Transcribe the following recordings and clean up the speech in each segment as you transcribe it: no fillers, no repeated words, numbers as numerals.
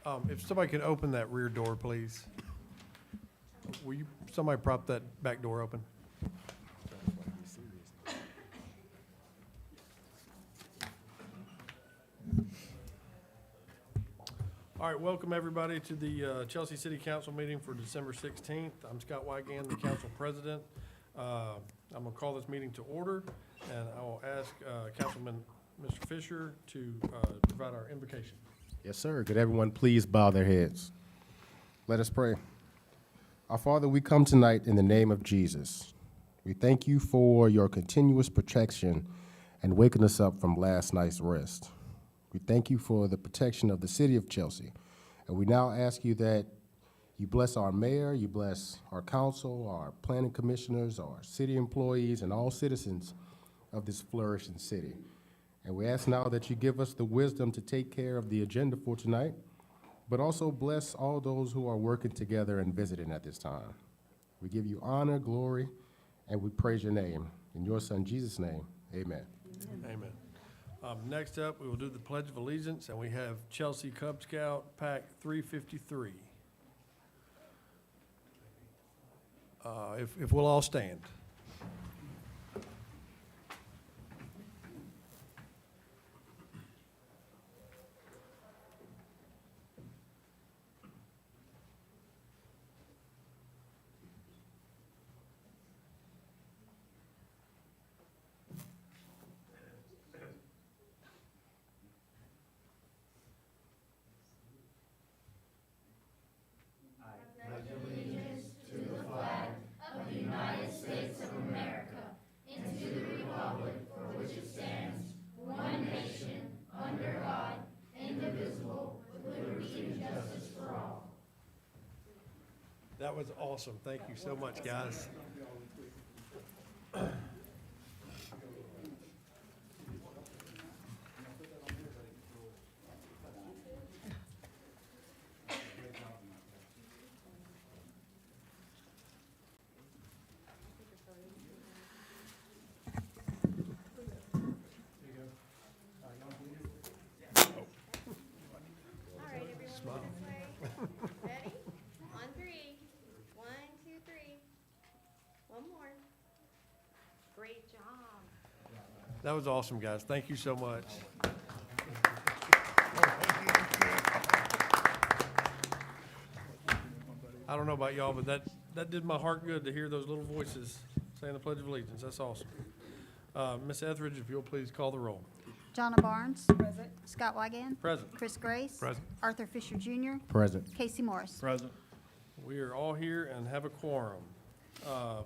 If somebody could open that rear door, please. Will you, somebody prop that back door open? All right, welcome everybody to the Chelsea City Council meeting for December 16th. I'm Scott Wygand, the council president. I'm gonna call this meeting to order, and I will ask Councilman Mr. Fisher to provide our invocation. Yes, sir. Could everyone please bow their heads? Let us pray. Our Father, we come tonight in the name of Jesus. We thank you for your continuous protection and waking us up from last night's rest. We thank you for the protection of the city of Chelsea. And we now ask you that you bless our mayor, you bless our council, our planning commissioners, our city employees, and all citizens of this flourishing city. And we ask now that you give us the wisdom to take care of the agenda for tonight, but also bless all those who are working together and visiting at this time. We give you honor, glory, and we praise your name. In your son, Jesus' name, amen. Amen. Next up, we will do the Pledge of Allegiance, and we have Chelsea Cub Scout Pack 353. If we'll all stand. That was awesome. Thank you so much, guys. All right, everyone, Smile. this way. Ready? On three. 1, 2, 3. One more. Great job. That was awesome, guys. Thank you so much. I don't know about y'all, but that did my heart good to hear those little voices saying the Pledge of Allegiance. That's awesome. Ms. Etheridge, if you'll please call the roll. Jonna Barnes. Present. Scott Wygand. Present. Chris Grace. Present. Arthur Fisher Jr. Present. Casey Morris. Present. We are all here and have a quorum.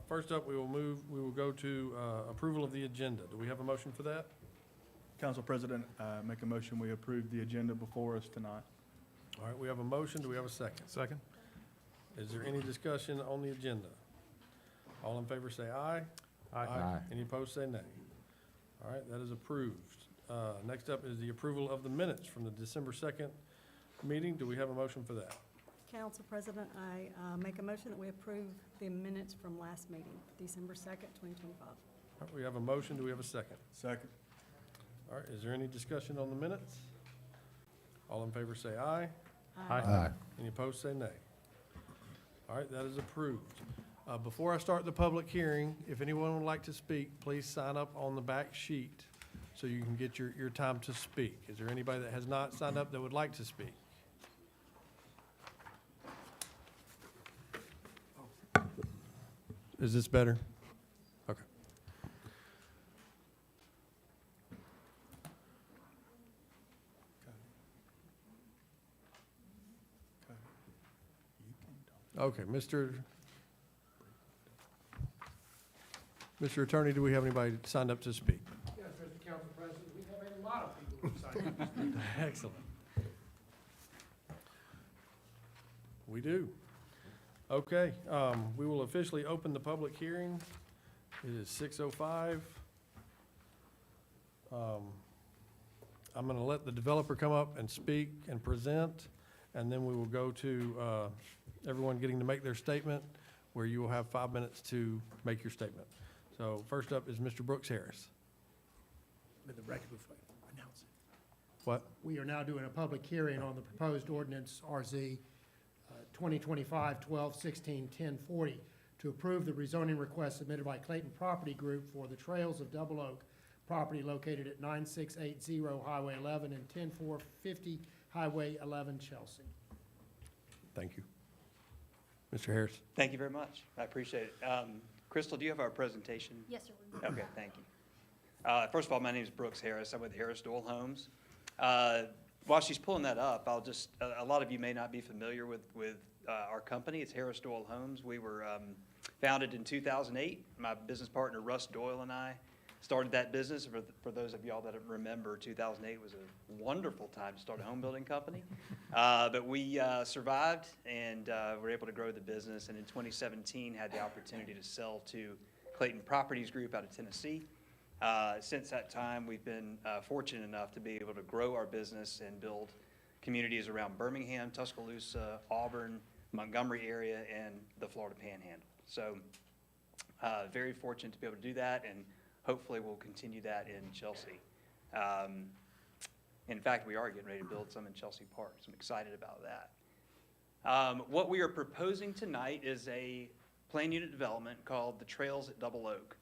First up, we will go to approval of the agenda. Do we have a motion for that? Council President, make a motion, we approve the agenda before us tonight. All right, we have a motion. Do we have a second? Second. Is there any discussion on the agenda? All in favor say aye. Aye. Any opposed say nay. All right, that is approved. Next up is the approval of the minutes from the December 2nd meeting. Do we have a motion for that? Council President, I make a motion that we approve the minutes from last meeting, December 2nd, 2025. All right, we have a motion. Do we have a second? Second. All right, is there any discussion on the minutes? All in favor say aye. Aye. Any opposed, say nay. All right, that is approved. Before I start the public hearing, if anyone would like to speak, please sign up on the back sheet so you can get your time to speak. Is there anybody that has not signed up that would like to speak? Is this better? Okay. Okay, Mr. Attorney, do we have anybody signed up to speak? Yes, Mr. Council President, we have a lot of people who signed up. Excellent. We do. Okay, we will officially open the public hearing. It is 6:05. I'm going to let the developer come up and speak and present, and then we will go to everyone getting to make their statement, where you will have 5 minutes to make your statement. So first up is Mr. Brooks Harris. Let the record reflect. Announce What? We are now doing a public hearing on the proposed ordinance RZ 2025-12-16-1040 to approve the rezoning request submitted by Clayton Property Group for the Trails of Double Oak property located at 9680 Highway 11 and 10450 Highway 11, Chelsea. Thank you. Mr. Harris? Thank you very much. I appreciate it. Crystal, do you have our presentation? Yes, sir. Okay, thank you. First of all, my name is Brooks Harris. I'm with Harris Doyle Homes. While she's pulling that up, I'll just, a lot of you may not be familiar with our company. It's Harris Doyle Homes. We were founded in 2008. My business partner, Russ Doyle, and I started that business. For those of y'all that remember, 2008 was a wonderful time to start a home building company. But we survived and were able to grow the business, and in 2017 had the opportunity to sell to Clayton Properties Group out of Tennessee. Since that time, we've been fortunate enough to be able to grow our business and build communities around Birmingham, Tuscaloosa, Auburn, Montgomery area, and the Florida Panhandle. So very fortunate to be able to do that, and hopefully we'll continue that in Chelsea. In fact, we are getting ready to build some in Chelsea Park, so I'm excited about that. What we are proposing tonight is a plan unit development called the Trails at Double Oak.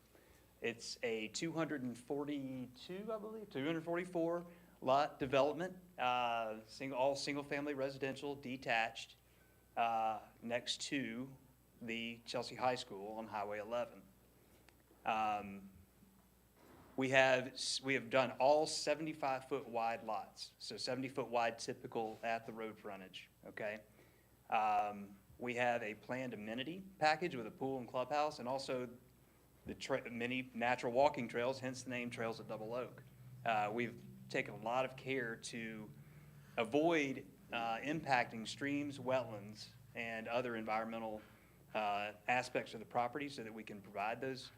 It's a 244 lot development, all single-family residential, detached, next to the Chelsea High School on Highway 11. We have done all 75-foot wide lots, so 70-foot wide typical at the road frontage, okay? We have a planned amenity package with a pool and clubhouse, and also the many natural walking trails, hence the name Trails at Double Oak. We've taken a lot of care to avoid impacting streams, wetlands, and other environmental aspects of the property so that we can provide those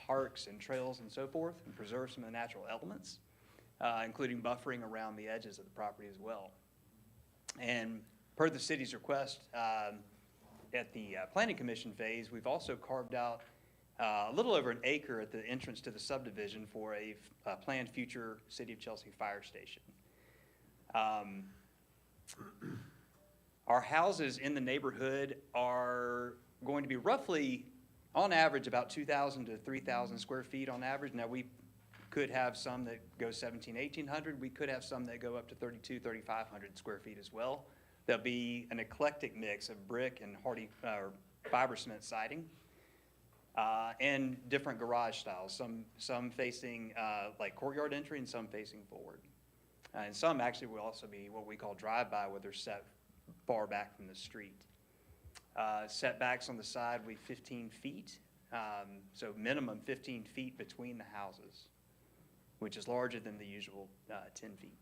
parks and trails and so forth and preserve some of the natural elements, including buffering around the edges of the property as well. And per the city's request, at the Planning Commission phase, we've also carved out a little over an acre at the entrance to the subdivision for a planned future City of Chelsea fire station. Our houses in the neighborhood are going to be roughly, on average, about 2,000 to 3,000 square feet on average. Now, we could have some that go 1,700, 1,800. We could have some that go up to 3,200, 3,500 square feet as well. There'll be an eclectic mix of brick and hardy fiber cement siding. And different garage styles, some facing like courtyard entry and some facing forward. And some actually will also be what we call drive-by, where they're set far back from the street. Setbacks on the side will be 15 feet, so minimum 15 feet between the houses, which is larger than the usual 10 feet.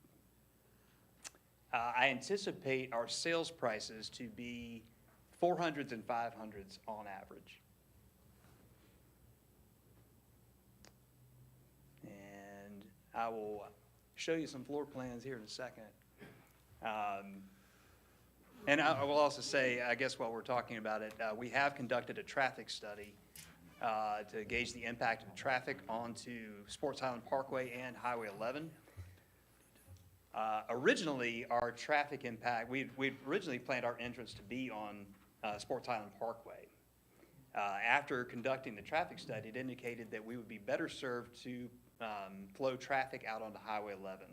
I anticipate our sales prices to be 400s and 500s on average. I will show you some floor plans here in a second. And I will also say, I guess while we're talking about it, we have conducted a traffic study to gauge the impact of traffic onto Sports Highland Parkway and Highway 11. Originally, our traffic impact, we originally planned our entrance to be on Sports Highland Parkway. After conducting the traffic study, it indicated that we would be better served to flow traffic out onto Highway 11.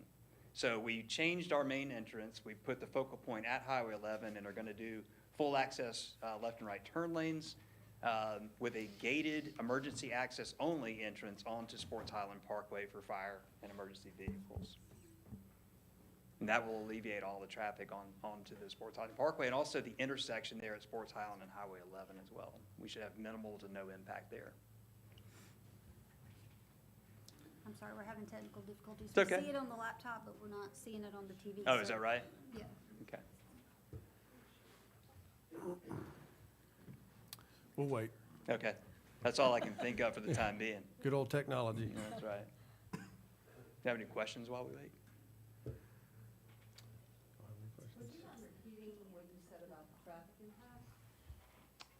So we changed our main entrance. We put the focal point at Highway 11 and are going to do full access left and right turn lanes with a gated emergency access only entrance onto Sports Highland Parkway for fire and emergency vehicles. And that will alleviate all the traffic onto the Sports Highland Parkway and also the intersection there at Sports Highland and Highway 11 as well. We should have minimal to no impact there. I'm sorry, we're having technical difficulties. It's okay. We see it on the laptop, but we're not seeing it on the TV. Oh, is so- that right? Yeah. Okay. We'll wait. Okay. That's all I can think of for the time being. Good old technology. That's right. Do you have any questions while we wait?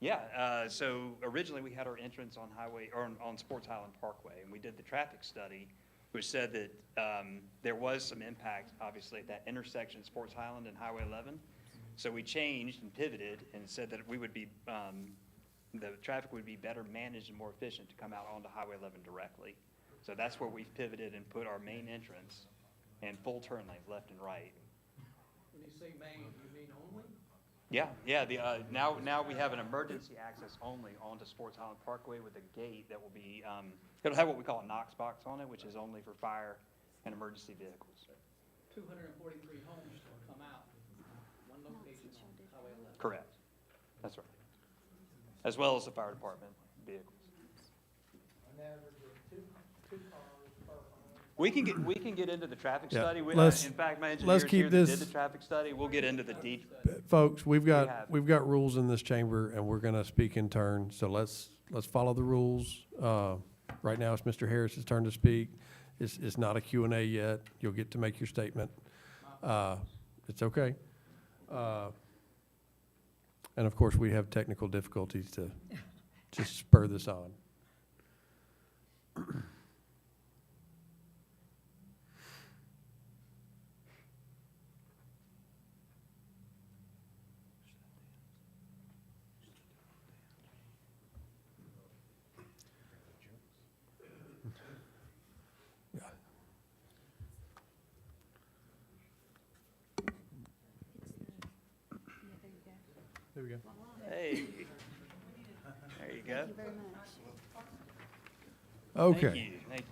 Yeah, so originally we had our entrance on on Sports Highland Parkway, and we did the traffic study which said that there was some impact, obviously, at that intersection of Sports Highland and Highway 11. So we changed and pivoted and said that we would be, the traffic would be better managed and more efficient to come out onto Highway 11 directly. So that's where we've pivoted and put our main entrance and full turn lanes left and right. When you say main, you mean only? Yeah, now we have an emergency access only onto Sports Highland Parkway with a gate that will be, it'll have what we call a Knox box on it, which is only for fire and emergency vehicles. 243 homes will come out, one location on Highway 11. Correct. That's right. As well as the fire department vehicles. On average, two cars per home. We can get into the traffic Yeah, study. In let's- fact, my let's engineers keep here that this- did the traffic study, we'll get into the Folks, we've have- got rules in this chamber, and we're gonna speak in turn, so let's follow the rules. Right now, it's Mr. Harris's turn to speak. It's not a Q&A yet. You'll get to make your statement. It's okay. And of course, we have technical difficulties to just spur this on. There we go. Hey, there you go. Thank you very much. Okay. Thank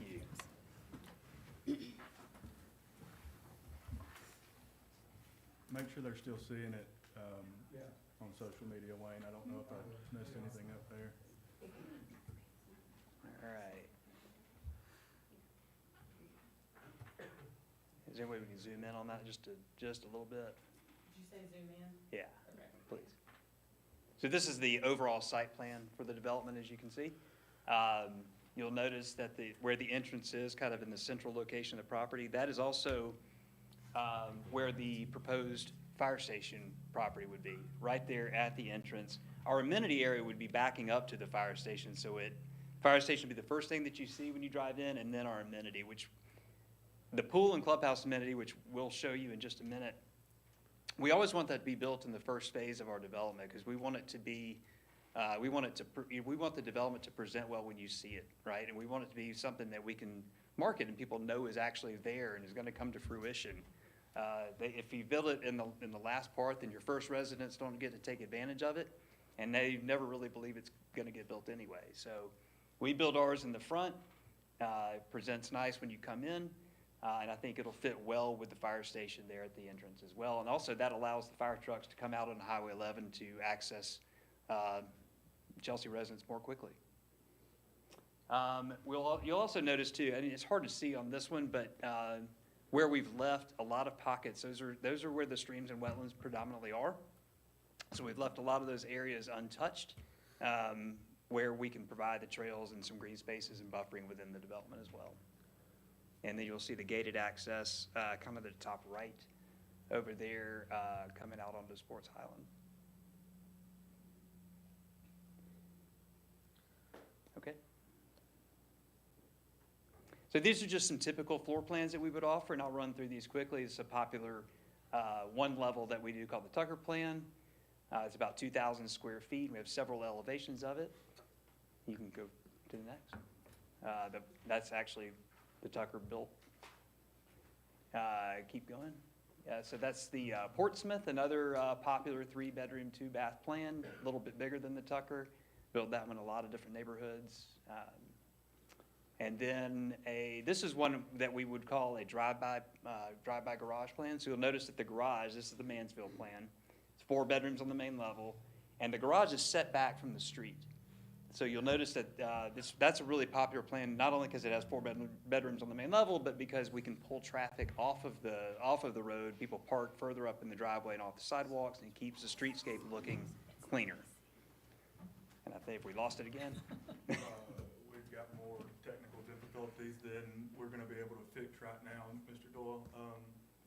you. Make sure they're still seeing it on social media, Wayne. I don't know if I missed anything up there. All right. Is there a way we can zoom in on that just a little bit? Did you say zoom in? Yeah, please. So this is the overall site plan for the development, as you can see. You'll notice that where the entrance is, kind of in the central location of the property, that is also where the proposed fire station property would be, right there at the entrance. Our amenity area would be backing up to the fire station, so fire station would be the first thing that you see when you drive in, and then our amenity, which the pool and clubhouse amenity, which we'll show you in just a minute. We always want that to be built in the first phase of our development, because we want it to be, we want the development to present well when you see it, right? And we want it to be something that we can market and people know is actually there and is gonna come to fruition. If you build it in the last part, then your first residents don't get to take advantage of it, and they never really believe it's gonna get built anyway. So we build ours in the front, it presents nice when you come in, and I think it'll fit well with the fire station there at the entrance as well. And also that allows the fire trucks to come out on Highway 11 to access Chelsea residents more quickly. You'll also notice too, I mean, it's hard to see on this one, but where we've left a lot of pockets, those are where the streams and wetlands predominantly are. So we've left a lot of those areas untouched, where we can provide the trails and some green spaces and buffering within the development as well. And then you'll see the gated access kind of at the top right over there, coming out onto Sports Highland. Okay. So these are just some typical floor plans that we would offer, and I'll run through these quickly. It's a popular one level that we do called the Tucker Plan. It's about 2,000 square feet. We have several elevations of it. You can go to the next. That's actually the Tucker built. Keep going. So that's the Portsmouth, another popular 3-bedroom, 2-bath plan, a little bit bigger than the Tucker. Built that one in a lot of different neighborhoods. And then this is one that we would call a drive-by garage plan. So you'll notice that the garage, this is the Mansfield plan. It's 4 bedrooms on the main level, and the garage is set back from the street. So you'll notice that that's a really popular plan, not only because it has 4 bedrooms on the main level, but because we can pull traffic off of the road. People park further up in the driveway and off the sidewalks, and it keeps the streetscape looking cleaner. And I think we lost it again. We've got more technical difficulties than we're gonna be able to fix right now, Mr. Doyle.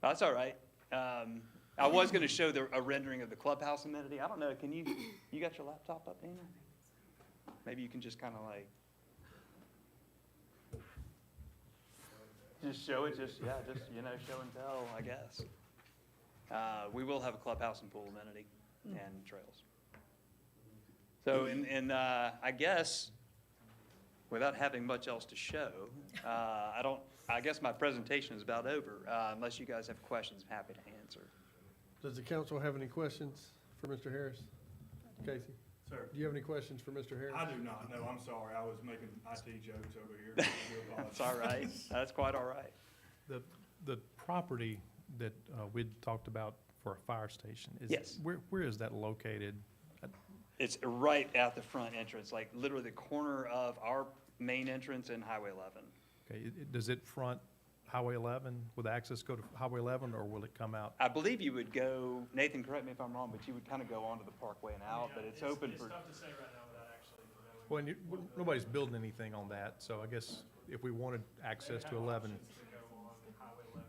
That's all right. I was going to show a rendering of the clubhouse amenity. I don't know. Can you got your laptop up, Dana? Maybe you can just kind of like. Just show it, just, show and tell, I guess. We will have a clubhouse and pool amenity and trails. So, I guess, without having much else to show, I guess my presentation is about over. Unless you guys have questions, I'm happy to answer. Does the council have any questions for Mr. Harris? Casey, Sir, do you have any questions for Mr. Harris? I do not, no, I'm sorry, I was making IT jokes over here. I do apologize. That's all right. That's quite all right. The property that we'd talked about for a fire station, Yes. where is that located? It's right at the front entrance, like literally the corner of our main entrance and Highway 11. Okay, does it front Highway 11? Will the access go to Highway 11, or will it come out? I believe you would go, Nathan, correct me if I'm wrong, but you would kind of go onto the parkway and out, but it's open for. to say right now without actually knowing. Well, and nobody's building anything on that, so I guess if we wanted access to 11, To go on Highway 11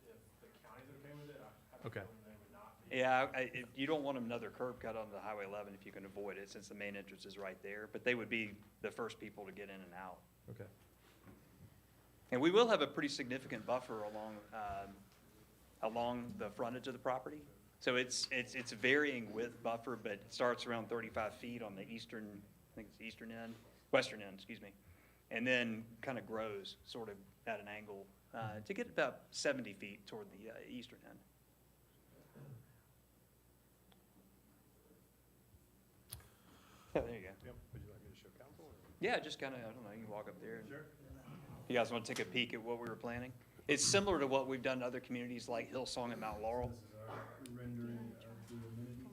if the county's okay with it, I have a Okay. feeling they would not be. Yeah, you don't want another curb cut onto Highway 11 if you can avoid it, since the main entrance is right there, but they would be the first people to get in and out. okay. And we will have a pretty significant buffer along the frontage of the property. So it's varying with buffer, but it starts around 35 feet on the eastern, I think it's western end, excuse me. And then kind of grows sort of at an angle to get about 70 feet toward the eastern end. Yeah, there you go. Yep. Would you like me to show council? Yeah, just kind of, I don't know, you can walk up there. And if you guys want to take a peek at what we were planning. It's similar to what we've done in other communities like Hillsong and Mount Laurel. This is our rendering of the amenities,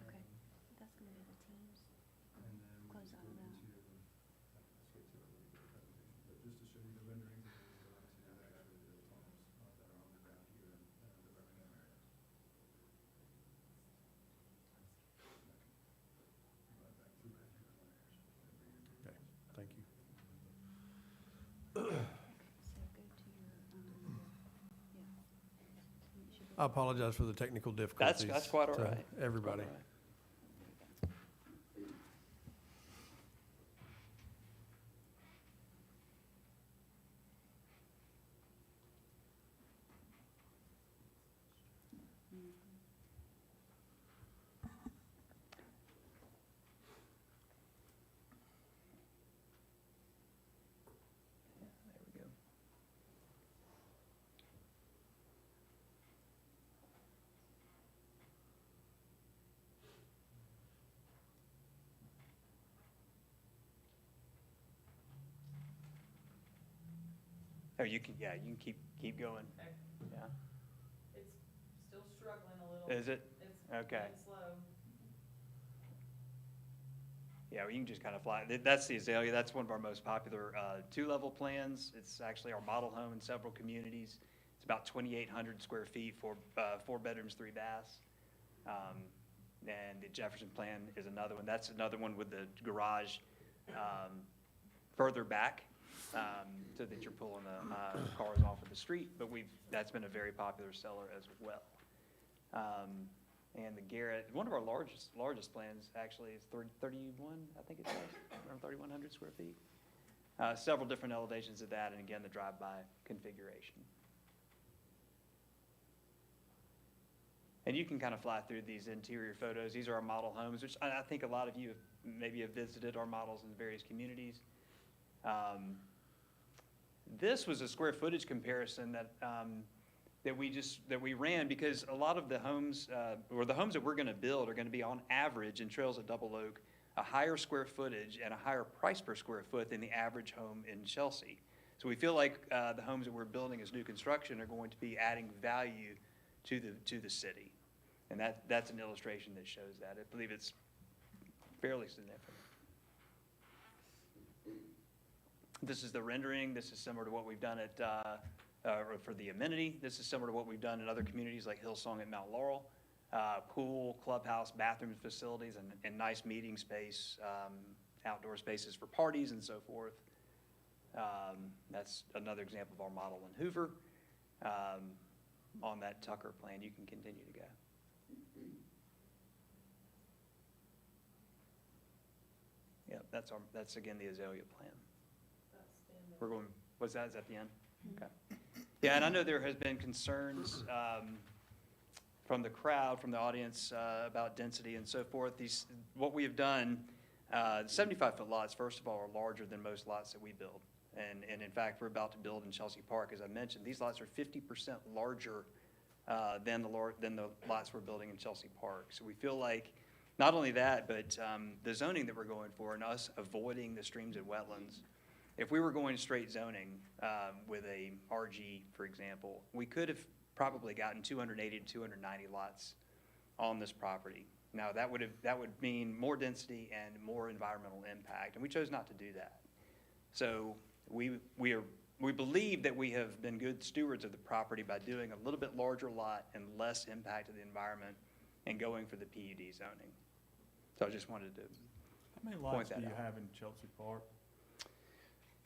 Okay, that's gonna be the teams. and then we Close just out go of that. into, skip to a little bit of presentation, but just to show you the renderings of the obviously the actual built homes that are on the ground here in the Birmingham area. Right back through right here in one area. Okay, thank you. So go to your, yeah. It should be- I apologize for the technical difficulties. That's quite all to right. Everybody. Quite all right. There we go. Oh, you can keep going. Yeah. It's still struggling a little. Is it? It's Okay. going slow. Yeah, well, you can just kind of fly. That's the Azalea. That's one of our most popular two-level plans. It's actually our model home in several communities. It's about 2,800 square feet for 4 bedrooms, 3 baths. And the Jefferson plan is another one. That's another one with the garage further back so that you're pulling the cars off of the street. But that's been a very popular seller as well. And the Garrett, one of our largest plans actually is 31, I think it was, around 3,100 square feet. Several different elevations of that, and again, the drive-by configuration. And you can kind of fly through these interior photos. These are our model homes, which I think a lot of you maybe have visited our models in various communities. This was a square footage comparison that we ran because a lot of the homes, or the homes that we're gonna build are gonna be on average in Trails of Double Oak, a higher square footage and a higher price per square foot than the average home in Chelsea. So we feel like the homes that we're building as new construction are going to be adding value to the city. And that's an illustration that shows that. I believe it's fairly significant. This is the rendering. This is similar to what we've done for the amenity. This is similar to what we've done in other communities like Hillsong and Mount Laurel. Pool, clubhouse, bathrooms, facilities, and nice meeting space, outdoor spaces for parties and so forth. That's another example of our model in Hoover. On that Tucker plan, you can continue to go. Yep, that's again the Azalea plan. That's been We're going, Was that, is that the end? Okay. Yeah, and I know there has been concerns from the crowd, from the audience, about density and so forth. What we have done, 75-foot lots, first of all, are larger than most lots that we build. And in fact, we're about to build in Chelsea Park, as I mentioned. These lots are 50% larger than the lots we're building in Chelsea Park. So we feel like, not only that, but the zoning that we're going for and us avoiding the streams and wetlands. If we were going straight zoning with a RG, for example, we could have probably gotten 280 to 290 lots on this property. Now, that would mean more density and more environmental impact, and we chose not to do that. So we believe that we have been good stewards of the property by doing a little bit larger lot and less impact to the environment and going for the PUD zoning. So I just wanted to How many point lots that do you out. have in Chelsea Park?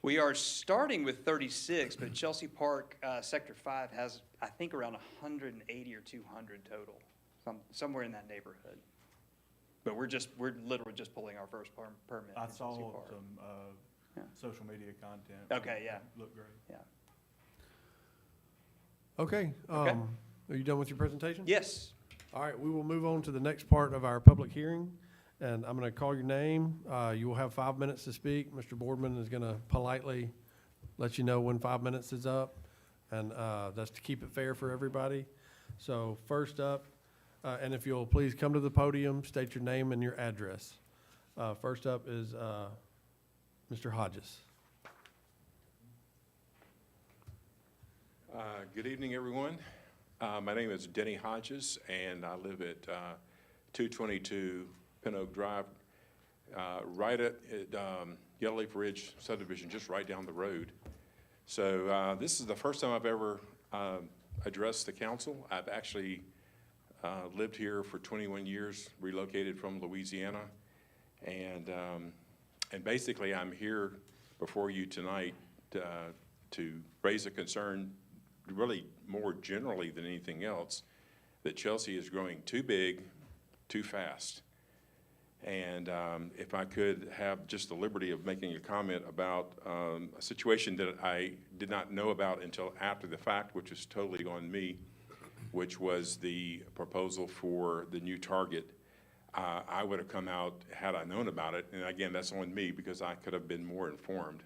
We are starting with 36, but Chelsea Park, Sector 5 has, I think, around 180 or 200 total, somewhere in that neighborhood. But we're literally just pulling our first permit I in saw Chelsea Park. some, Yeah. social media content. Okay, yeah. Looked great. Yeah. Okay, Okay. are you done with your presentation? Yes. All right, we will move on to the next part of our public hearing, and I'm going to call your name. You will have 5 minutes to speak. Mr. Boardman is going to politely let you know when 5 minutes is up, and that's to keep it fair for everybody. So first up, and if you'll please come to the podium, state your name and your address. First up is Mr. Hodges. Good evening, everyone. My name is Denny Hodges, and I live at 222 Pin Oak Drive, right at Yellowleaf Ridge subdivision, just right down the road. So this is the first time I've ever addressed the council. I've actually lived here for 21 years, relocated from Louisiana, and basically I'm here before you tonight to raise a concern, really more generally than anything else, that Chelsea is growing too big, too fast. And if I could have just the liberty of making a comment about a situation that I did not know about until after the fact, which was totally on me, which was the proposal for the new Target. I would have come out had I known about it, and again, that's on me because I could have been more informed.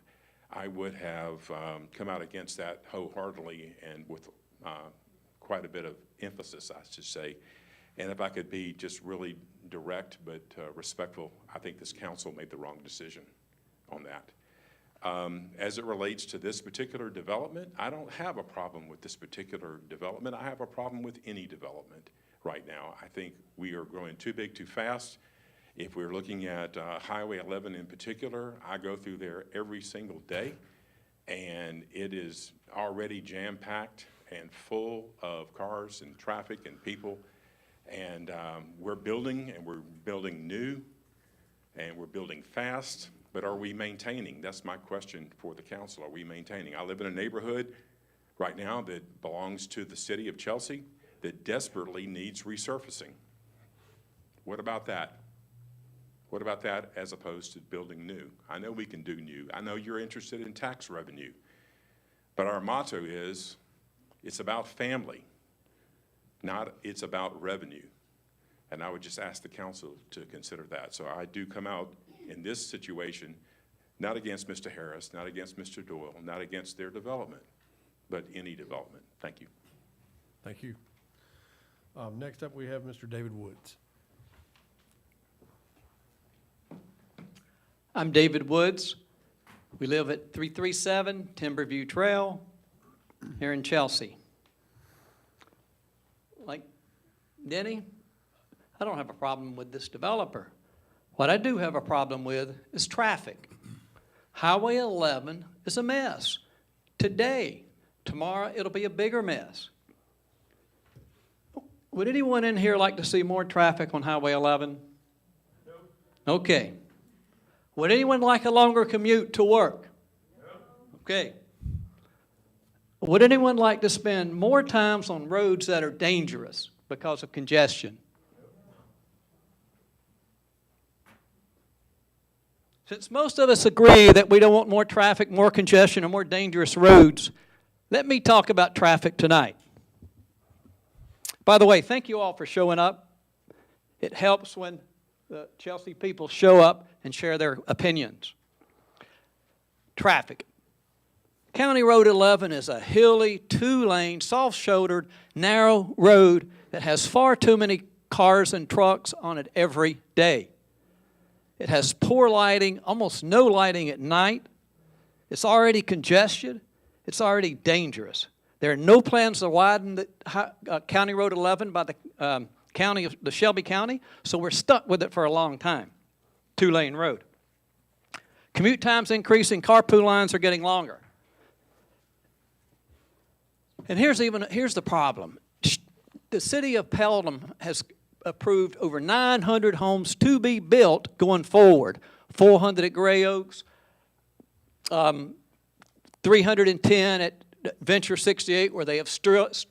I would have come out against that wholeheartedly and with quite a bit of emphasis, I should say. And if I could be just really direct but respectful, I think this council made the wrong decision on that. As it relates to this particular development, I don't have a problem with this particular development. I have a problem with any development right now. I think we are growing too big, too fast. If we're looking at Highway 11 in particular, I go through there every single day, and it is already jam-packed and full of cars and traffic and people. And we're building new, and we're building fast, but are we maintaining? That's my question for the council. Are we maintaining? I live in a neighborhood right now that belongs to the city of Chelsea that desperately needs resurfacing. What about that? What about that as opposed to building new? I know we can do new. I know you're interested in tax revenue, but our motto is, it's about family, not it's about revenue. And I would just ask the council to consider that. So I do come out in this situation, not against Mr. Harris, not against Mr. Doyle, not against their development, but any development. Thank you. Thank you. Next up, we have Mr. David Woods. I'm David Woods. We live at 337 Timberview Trail here in Chelsea. Like Denny, I don't have a problem with this developer. What I do have a problem with is traffic. Highway 11 is a mess. Today, tomorrow, it'll be a bigger mess. Would anyone in here like to see more traffic on Highway 11? No. Okay. Would anyone like a longer commute to work? No. Okay. Would anyone like to spend more times on roads that are dangerous because of congestion? Since most of us agree that we don't want more traffic, more congestion, or more dangerous roads, let me talk about traffic tonight. By the way, thank you all for showing up. It helps when the Chelsea people show up and share their opinions. Traffic. County Road 11 is a hilly, two-lane, soft-shouldered, narrow road that has far too many cars and trucks on it every day. It has poor lighting, almost no lighting at night. It's already congested. It's already dangerous. There are no plans to widen the County Road 11 by the county of the Shelby County, so we're stuck with it for a long time. Two-lane road. Commute times increasing, carpool lines are getting longer. And here's the problem. The city of Pelham has approved over 900 homes to be built going forward. 400 at Gray Oaks, 310 at Venture 68, where they have stripped,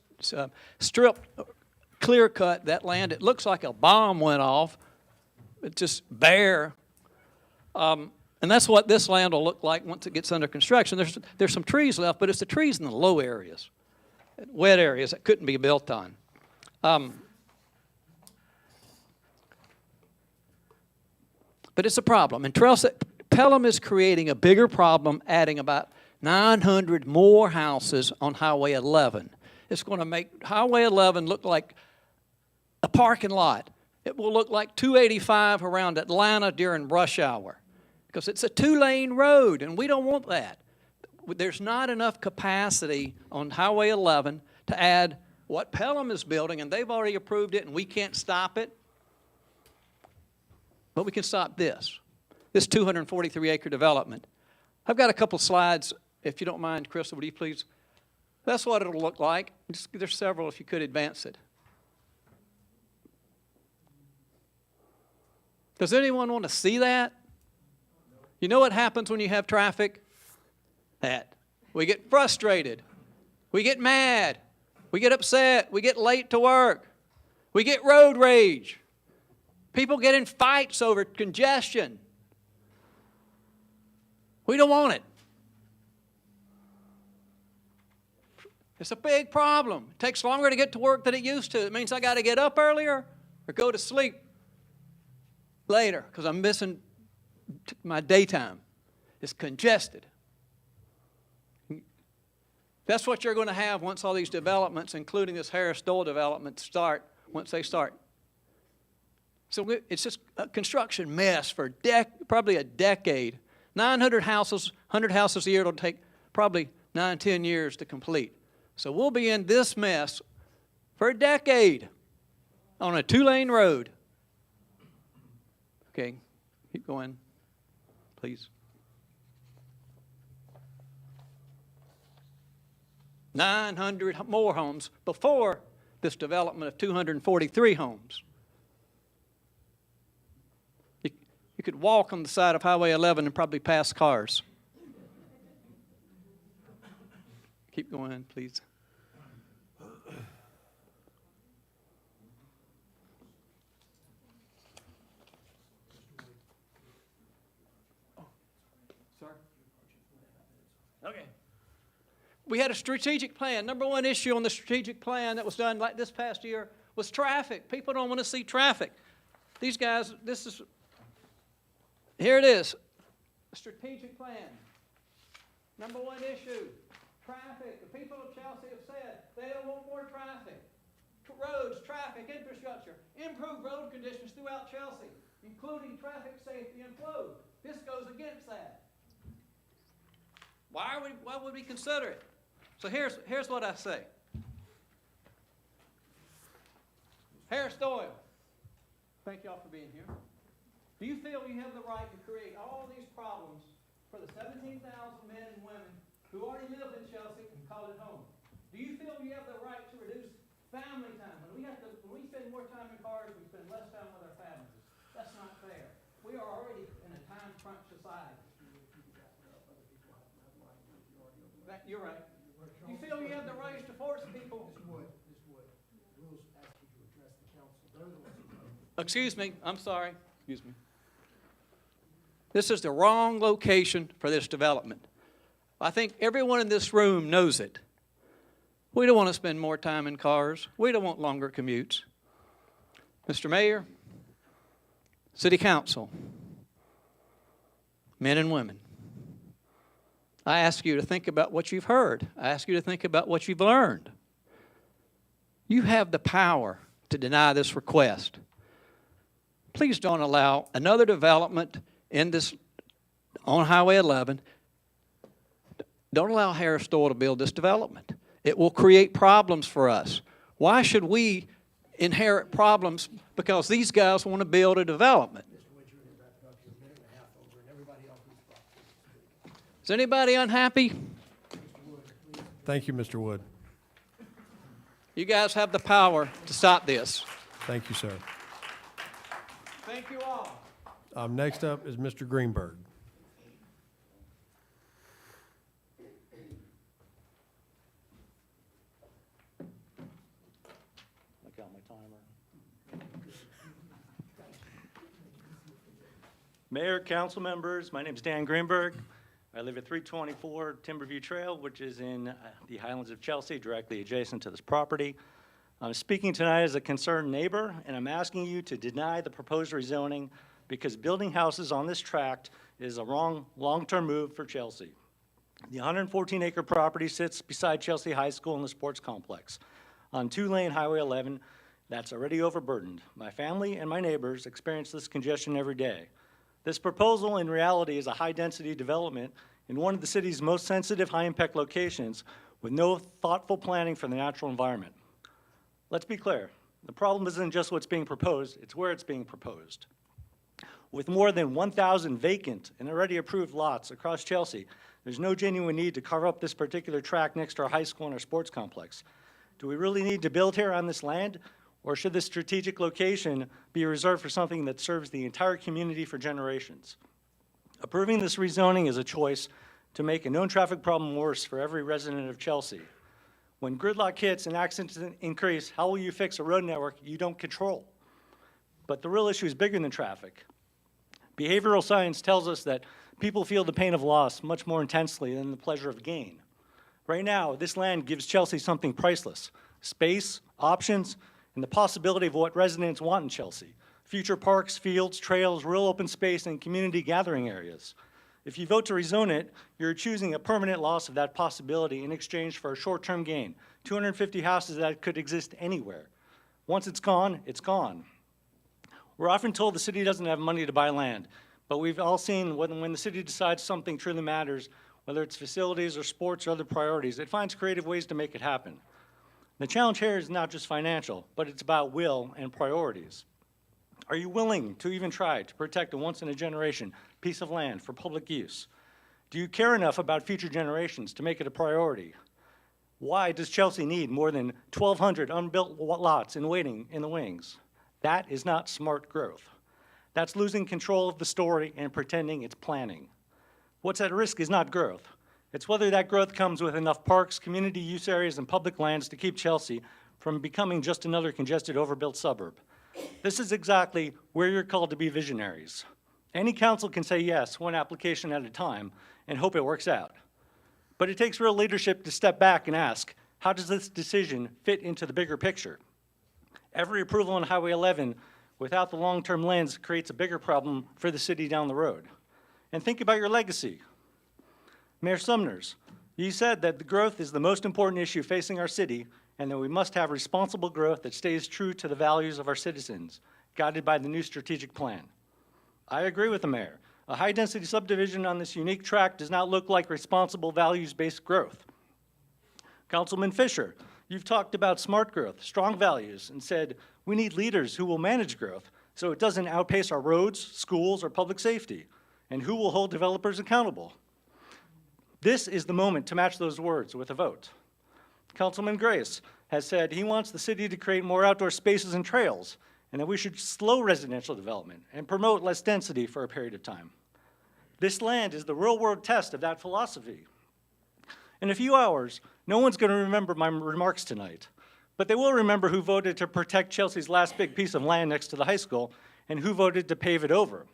clear-cut that land. It looks like a bomb went off. It's just bare. And that's what this land will look like once it gets under construction. There's some trees left, but it's the trees in the low areas, wet areas that couldn't be built on. But it's a problem. And Pelham is creating a bigger problem, adding about 900 more houses on Highway 11. It's going to make Highway 11 look like a parking lot. It will look like 285 around Atlanta during rush hour because it's a two-lane road, and we don't want that. There's not enough capacity on Highway 11 to add what Pelham is building, and they've already approved it, and we can't stop it. But we can stop this 243-acre development. I've got a couple slides, if you don't mind, Crystal, would you please? That's what it'll look like. There's several, if you could advance it. Does anyone want to see that? You know what happens when you have traffic? That. We get frustrated. We get mad. We get upset. We get late to work. We get road rage. People get in fights over congestion. We don't want it. It's a big problem. It takes longer to get to work than it used to. It means I got to get up earlier or go to sleep later because I'm missing my daytime. It's congested. That's what you're going to have once all these developments, including this Harris Dole development, start, once they start. So it's just a construction mess for probably a decade. 900 houses, 100 houses a year, it'll take probably 9, 10 years to complete. So we'll be in this mess for a decade on a two-lane road. Okay, keep going, please. 900 more homes before this development of 243 homes. You could walk on the side of Highway 11 and probably pass cars. Keep going, please. Okay. We had a strategic plan. Number one issue on the strategic plan that was done like this past year was traffic. People don't want to see traffic. These guys, here it is, a strategic plan. Number one issue, traffic. The people of Chelsea have said they don't want more traffic. Roads, traffic, infrastructure, improve road conditions throughout Chelsea, including traffic safety and flow. This goes against that. Why would we consider it? So here's what I say. Harris Doyle, thank y'all for being here. Do you feel you have the right to create all these problems for the 17,000 men and women who already live in Chelsea and call it home? Do you feel you have the right to reduce family time? When we spend more time in cars, we spend less time with our families. That's not fair. We are already in a time crunch society. You're right. You feel you have the right to force people? Rules ask you to address the council. They're the ones who vote. Excuse me, I'm sorry. Excuse me. This is the wrong location for this development. I think everyone in this room knows it. We don't want to spend more time in cars. We don't want longer commutes. Mr. Mayor, City Council, men and women, I ask you to think about what you've heard. I ask you to think about what you've learned. You have the power to deny this request. Please don't allow another development in this, on Highway 11. Don't allow Harris Stoll to build this development. It will create problems for us. Why should we inherit problems because these guys want to build a development? Is anybody unhappy? Thank you, Mr. Wood. You guys have the power to stop this. Thank you, sir. Thank you all. Next up is Mr. Greenberg. I got my timer. Mayor, council members, my name is Dan Greenberg. I live at 324 Timberview Trail, which is in the Highlands of Chelsea, directly adjacent to this property. I'm speaking tonight as a concerned neighbor, and I'm asking you to deny the proposed rezoning because building houses on this tract is a wrong long-term move for Chelsea. The 114-acre property sits beside Chelsea High School and the sports complex on two-lane Highway 11 that's already overburdened. My family and my neighbors experience this congestion every day. This proposal, in reality, is a high-density development in one of the city's most sensitive, high-impact locations with no thoughtful planning for the natural environment. Let's be clear. The problem isn't just what's being proposed, it's where it's being proposed. With more than 1,000 vacant and already approved lots across Chelsea, there's no genuine need to carve up this particular tract next to our high school and our sports complex. Do we really need to build here on this land? Or should this strategic location be reserved for something that serves the entire community for generations? Approving this rezoning is a choice to make a known traffic problem worse for every resident of Chelsea. When gridlock hits and accidents increase, how will you fix a road network you don't control? But the real issue is bigger than traffic. Behavioral science tells us that people feel the pain of loss much more intensely than the pleasure of gain. Right now, this land gives Chelsea something priceless: space, options, and the possibility of what residents want in Chelsea: future parks, fields, trails, real open space, and community gathering areas. If you vote to rezone it, you're choosing a permanent loss of that possibility in exchange for a short-term gain, 250 houses that could exist anywhere. Once it's gone, it's gone. We're often told the city doesn't have money to buy land, but we've all seen when the city decides something truly matters, whether it's facilities or sports or other priorities, it finds creative ways to make it happen. The challenge here is not just financial, but it's about will and priorities. Are you willing to even try to protect a once-in-a-generation piece of land for public use? Do you care enough about future generations to make it a priority? Why does Chelsea need more than 1,200 unbuilt lots in waiting in the wings? That is not smart growth. That's losing control of the story and pretending it's planning. What's at risk is not growth. It's whether that growth comes with enough parks, community use areas, and public lands to keep Chelsea from becoming just another congested, overbuilt suburb. This is exactly where you're called to be visionaries. Any council can say yes, one application at a time, and hope it works out. But it takes real leadership to step back and ask, how does this decision fit into the bigger picture? Every approval on Highway 11 without the long-term lens creates a bigger problem for the city down the road. And think about your legacy. Mayor Sumners, you said that the growth is the most important issue facing our city and that we must have responsible growth that stays true to the values of our citizens, guided by the new strategic plan. I agree with the mayor. A high-density subdivision on this unique tract does not look like responsible, values-based growth. Councilman Fisher, you've talked about smart growth, strong values, and said we need leaders who will manage growth so it doesn't outpace our roads, schools, or public safety, and who will hold developers accountable. This is the moment to match those words with a vote. Councilman Grace has said he wants the city to create more outdoor spaces and trails, and that we should slow residential development and promote less density for a period of time. This land is the real-world test of that philosophy. In a few hours, no one's going to remember my remarks tonight, but they will remember who voted to protect Chelsea's last big piece of land next to the high school and who voted to pave it over.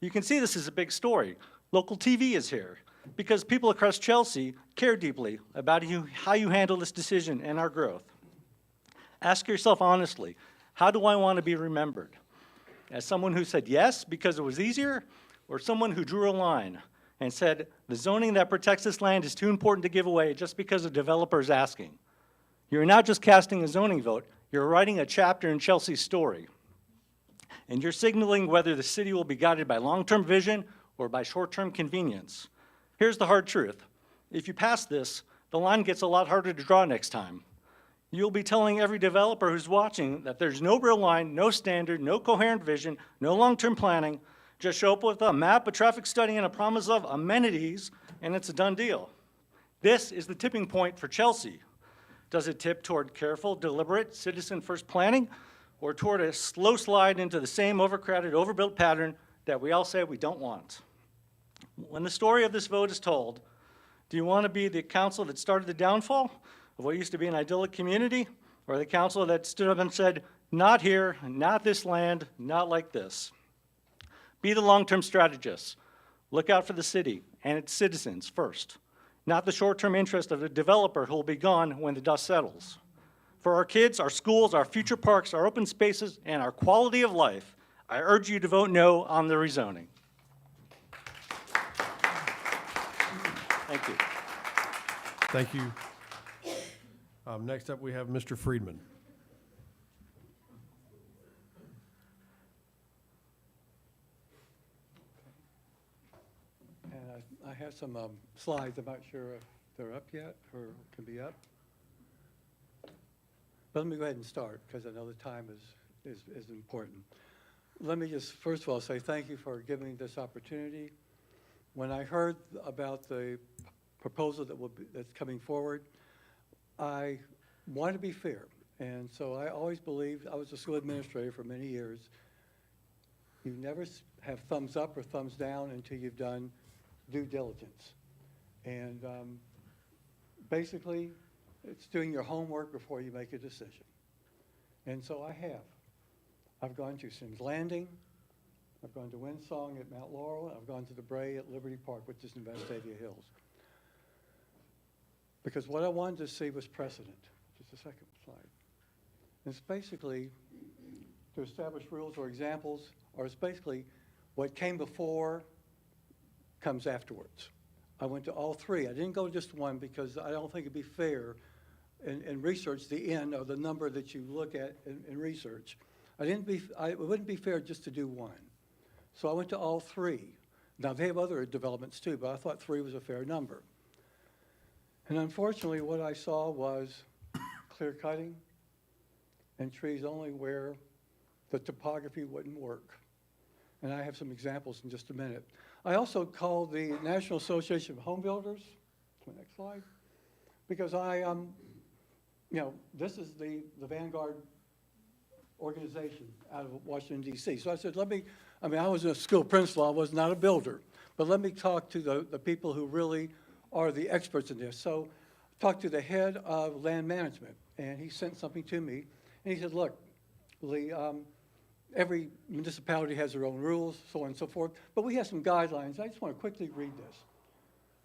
You can see this is a big story. Local TV is here because people across Chelsea care deeply about how you handle this decision and our growth. Ask yourself honestly, how do I want to be remembered? As someone who said yes because it was easier, or someone who drew a line and said the zoning that protects this land is too important to give away just because a developer is asking? You're not just casting a zoning vote, you're writing a chapter in Chelsea's story. And you're signaling whether the city will be guided by long-term vision or by short-term convenience. Here's the hard truth. If you pass this, the line gets a lot harder to draw next time. You'll be telling every developer who's watching that there's no real line, no standard, no coherent vision, no long-term planning. Just show up with a map, a traffic study, and a promise of amenities, and it's a done deal. This is the tipping point for Chelsea. Does it tip toward careful, deliberate, citizen-first planning, or toward a slow slide into the same overcrowded, overbuilt pattern that we all say we don't want? When the story of this vote is told, do you want to be the council that started the downfall of what used to be an idyllic community, or the council that stood up and said, not here, not this land, not like this? Be the long-term strategist. Look out for the city and its citizens first, not the short-term interest of the developer who will be gone when the dust settles. For our kids, our schools, our future parks, our open spaces, and our quality of life, I urge you to vote no on the rezoning. Thank you. Thank you. Next up, we have Mr. Friedman. And I have some slides. I'm not sure if they're up yet or can be up. But let me go ahead and start because I know the time is important. Let me just first of all say thank you for giving me this opportunity. When I heard about the proposal that's coming forward, I want to be fair. And so I always believed, I was a school administrator for many years, you never have thumbs up or thumbs down until you've done due diligence. And basically, it's doing your homework before you make a decision. And so I have. I've gone to Sims Landing, I've gone to Windsong at Mount Laurel, and I've gone to the Bray at Liberty Park, which is in Vestavia Hills. Because what I wanted to see was precedent. Just a second slide. It's basically to establish rules or examples, or it's basically what came before comes afterwards. I went to all three. I didn't go to just one because I don't think it'd be fair in research, the N or the number that you look at in research. It wouldn't be fair just to do one. So I went to all three. Now, they have other developments too, but I thought three was a fair number. And unfortunately, what I saw was clear cutting and trees only where the topography wouldn't work. And I have some examples in just a minute. I also called the National Association of Home Builders, next slide, because this is the Vanguard organization out of Washington, D.C. So I said, I was a school principal, I was not a builder, but let me talk to the people who really are the experts in this. So I talked to the head of land management, and he sent something to me, and he said, look, Lee, every municipality has their own rules, so on and so forth, but we have some guidelines. I just want to quickly read this.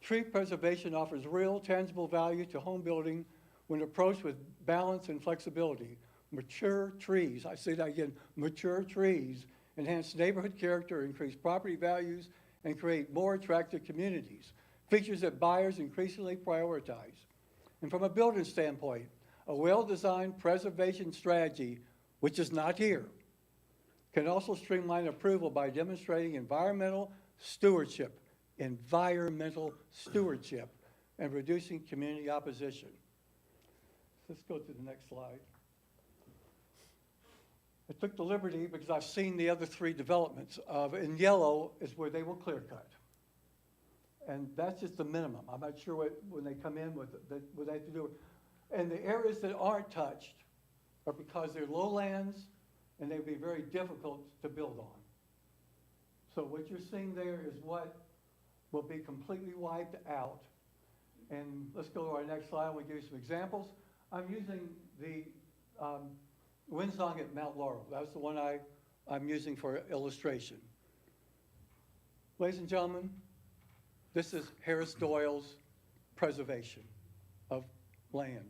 Tree preservation offers real, tangible value to home building when approached with balance and flexibility. Mature trees, I say that again, mature trees enhance neighborhood character, increase property values, and create more attractive communities, features that buyers increasingly prioritize. And from a building standpoint, a well-designed preservation strategy, which is not here, can also streamline approval by demonstrating environmental stewardship, and reducing community opposition. Let's go to the next slide. I took the liberty because I've seen the other three developments. In yellow is where they will clear cut. And that's just the minimum. I'm not sure when they come in what they have to do. And the areas that aren't touched are because they're lowlands and they'd be very difficult to build on. So what you're seeing there is what will be completely wiped out. And let's go to our next slide. We'll give you some examples. I'm using the Windsong at Mount Laurel. That's the one I'm using for illustration. Ladies and gentlemen, this is Harris Doyle's preservation of land.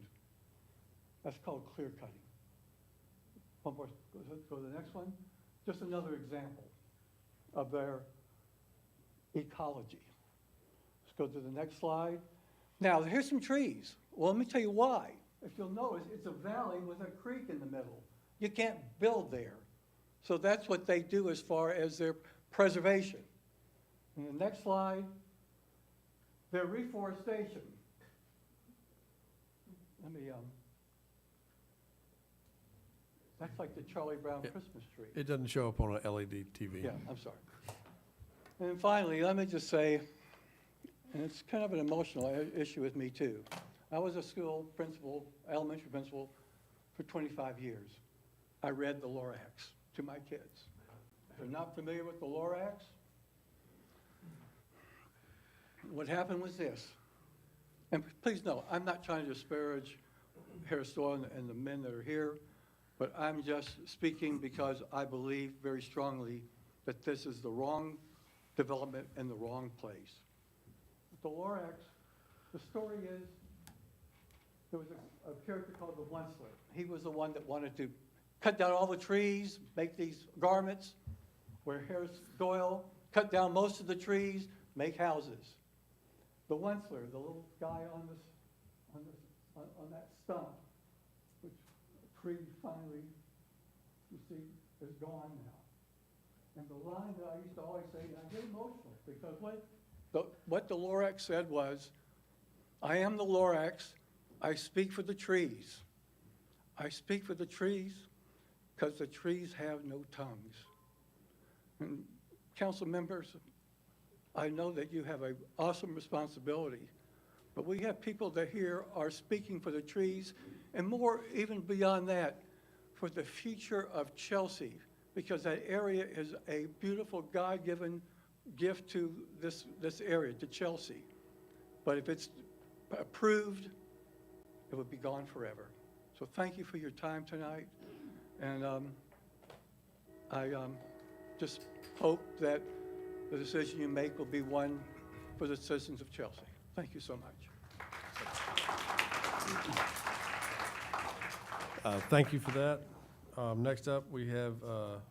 That's called clear cutting. One more, go to the next one. Just another example of their ecology. Let's go to the next slide. Now, here's some trees. Well, let me tell you why. If you'll notice, it's a valley with a creek in the middle. You can't build there. So that's what they do as far as their preservation. In the next slide, their reforestation. Let me, that's like the Charlie Brown Christmas tree. It doesn't show up on a LED TV. Yeah, I'm sorry. And then finally, let me just say, and it's kind of an emotional issue with me too. I was a school principal, elementary principal, for 25 years. I read the Lorax to my kids. If they're not familiar with the Lorax, what happened was this. And please know, I'm not trying to disparage Harris Doyle and the men that are here, but I'm just speaking because I believe very strongly that this is the wrong development in the wrong place. The Lorax, the story is, there was a character called the Wentzler. He was the one that wanted to cut down all the trees, make these garments, where Harris Doyle cut down most of the trees, make houses. The Wentzler, the little guy on that stump, which a tree finally, you see, is gone now. And the line that I used to always say, and I get emotional, because what the Lorax said was, I am the Lorax, I speak for the trees. I speak for the trees because the trees have no tongues. And council members, I know that you have an awesome responsibility, but we have people that here are speaking for the trees, and more, even beyond that, for the future of Chelsea, because that area is a beautiful God-given gift to this area, to Chelsea. But if it's approved, it would be gone forever. So thank you for your time tonight, and I just hope that the decision you make will be one for the citizens of Chelsea. Thank you so much. Thank you for that. Next up, we have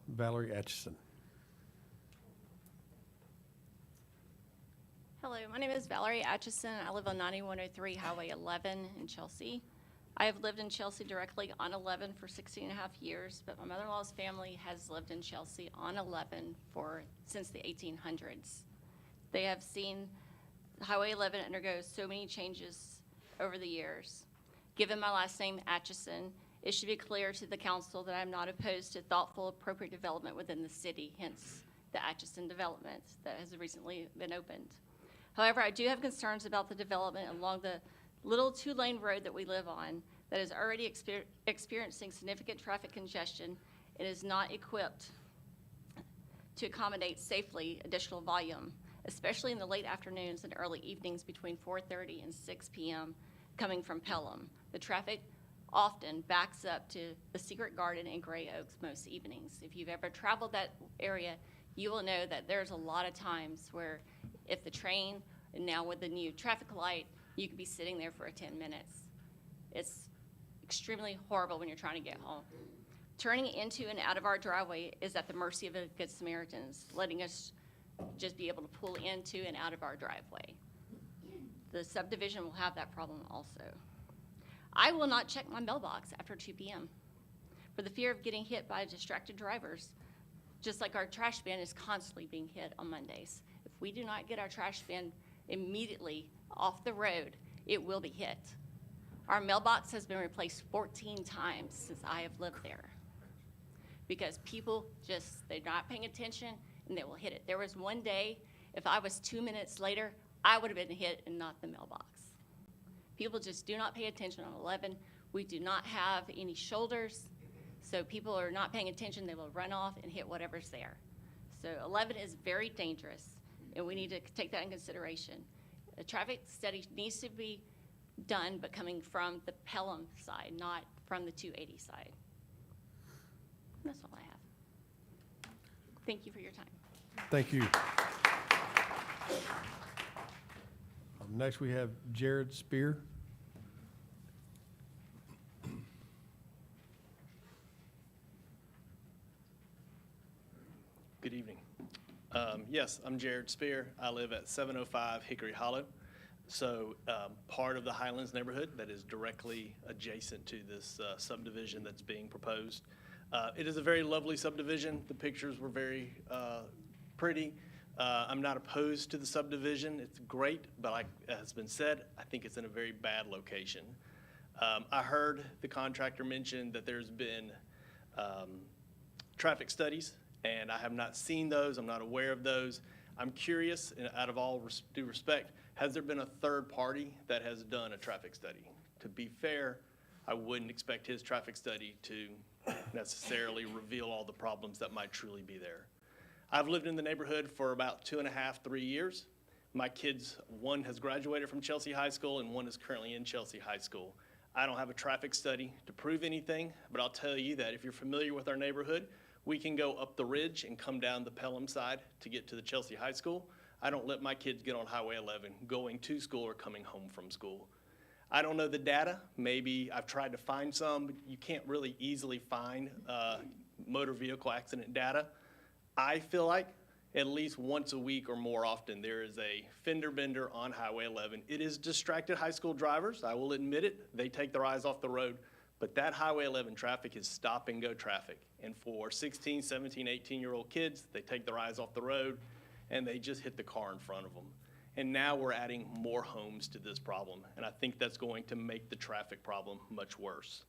Valerie Atchison. Hello, my name is Valerie Atchison. I live on 9103 Highway 11 in Chelsea. I have lived in Chelsea directly on 11 for 16 and a half years, but my mother-in-law's family has lived in Chelsea on 11 since the 1800s. They have seen Highway 11 undergo so many changes over the years. Given my last name, Atchison, it should be clear to the council that I'm not opposed to thoughtful, appropriate development within the city, hence the Atchison development that has recently been opened. However, I do have concerns about the development along the little two-lane road that we live on that is already experiencing significant traffic congestion and is not equipped to accommodate safely additional volume, especially in the late afternoons and early evenings between 4:30 and 6 p.m. coming from Pelham. The traffic often backs up to the Secret Garden and Gray Oaks most evenings. If you've ever traveled that area, you will know that there's a lot of times where if the train, and now with the new traffic light, you could be sitting there for 10 minutes. It's extremely horrible when you're trying to get home. Turning into and out of our driveway is at the mercy of the Good Samaritans, letting us just be able to pull into and out of our driveway. The subdivision will have that problem also. I will not check my mailbox after 2 p.m. for the fear of getting hit by distracted drivers, just like our trash bin is constantly being hit on Mondays. If we do not get our trash bin immediately off the road, it will be hit. Our mailbox has been replaced 14 times since I have lived there because people they're not paying attention and they will hit it. There was one day, if I was 2 minutes later, I would have been hit and not the mailbox. People just do not pay attention on 11. We do not have any shoulders, so people are not paying attention. They will run off and hit whatever's there. So 11 is very dangerous, and we need to take that in consideration. A traffic study needs to be done, but coming from the Pelham side, not from the 280 side. And that's all I have. Thank you for your time. Thank you. Next, we have Jared Spear. Good evening. Yes, I'm Jared Spear. I live at 705 Hickory Hollow. So part of the Highlands neighborhood that is directly adjacent to this subdivision that's being proposed. It is a very lovely subdivision. The pictures were very pretty. I'm not opposed to the subdivision. It's great, but like has been said, I think it's in a very bad location. I heard the contractor mention that there's been traffic studies, and I have not seen those. I'm not aware of those. I'm curious, and out of all due respect, has there been a third party that has done a traffic study? To be fair, I wouldn't expect his traffic study to necessarily reveal all the problems that might truly be there. I've lived in the neighborhood for about 2.5, 3 years. My kids, one has graduated from Chelsea High School and one is currently in Chelsea High School. I don't have a traffic study to prove anything, but I'll tell you that if you're familiar with our neighborhood, we can go up the ridge and come down the Pelham side to get to the Chelsea High School. I don't let my kids get on Highway 11 going to school or coming home from school. I don't know the data. Maybe I've tried to find some, but you can't really easily find motor vehicle accident data. I feel like at least once a week or more often there is a fender bender on Highway 11. It is distracted high school drivers. I will admit it. They take their eyes off the road. But that Highway 11 traffic is stop and go traffic. And for 16, 17, 18-year-old kids, they take their eyes off the road and they just hit the car in front of them. And now we're adding more homes to this problem. And I think that's going to make the traffic problem much worse.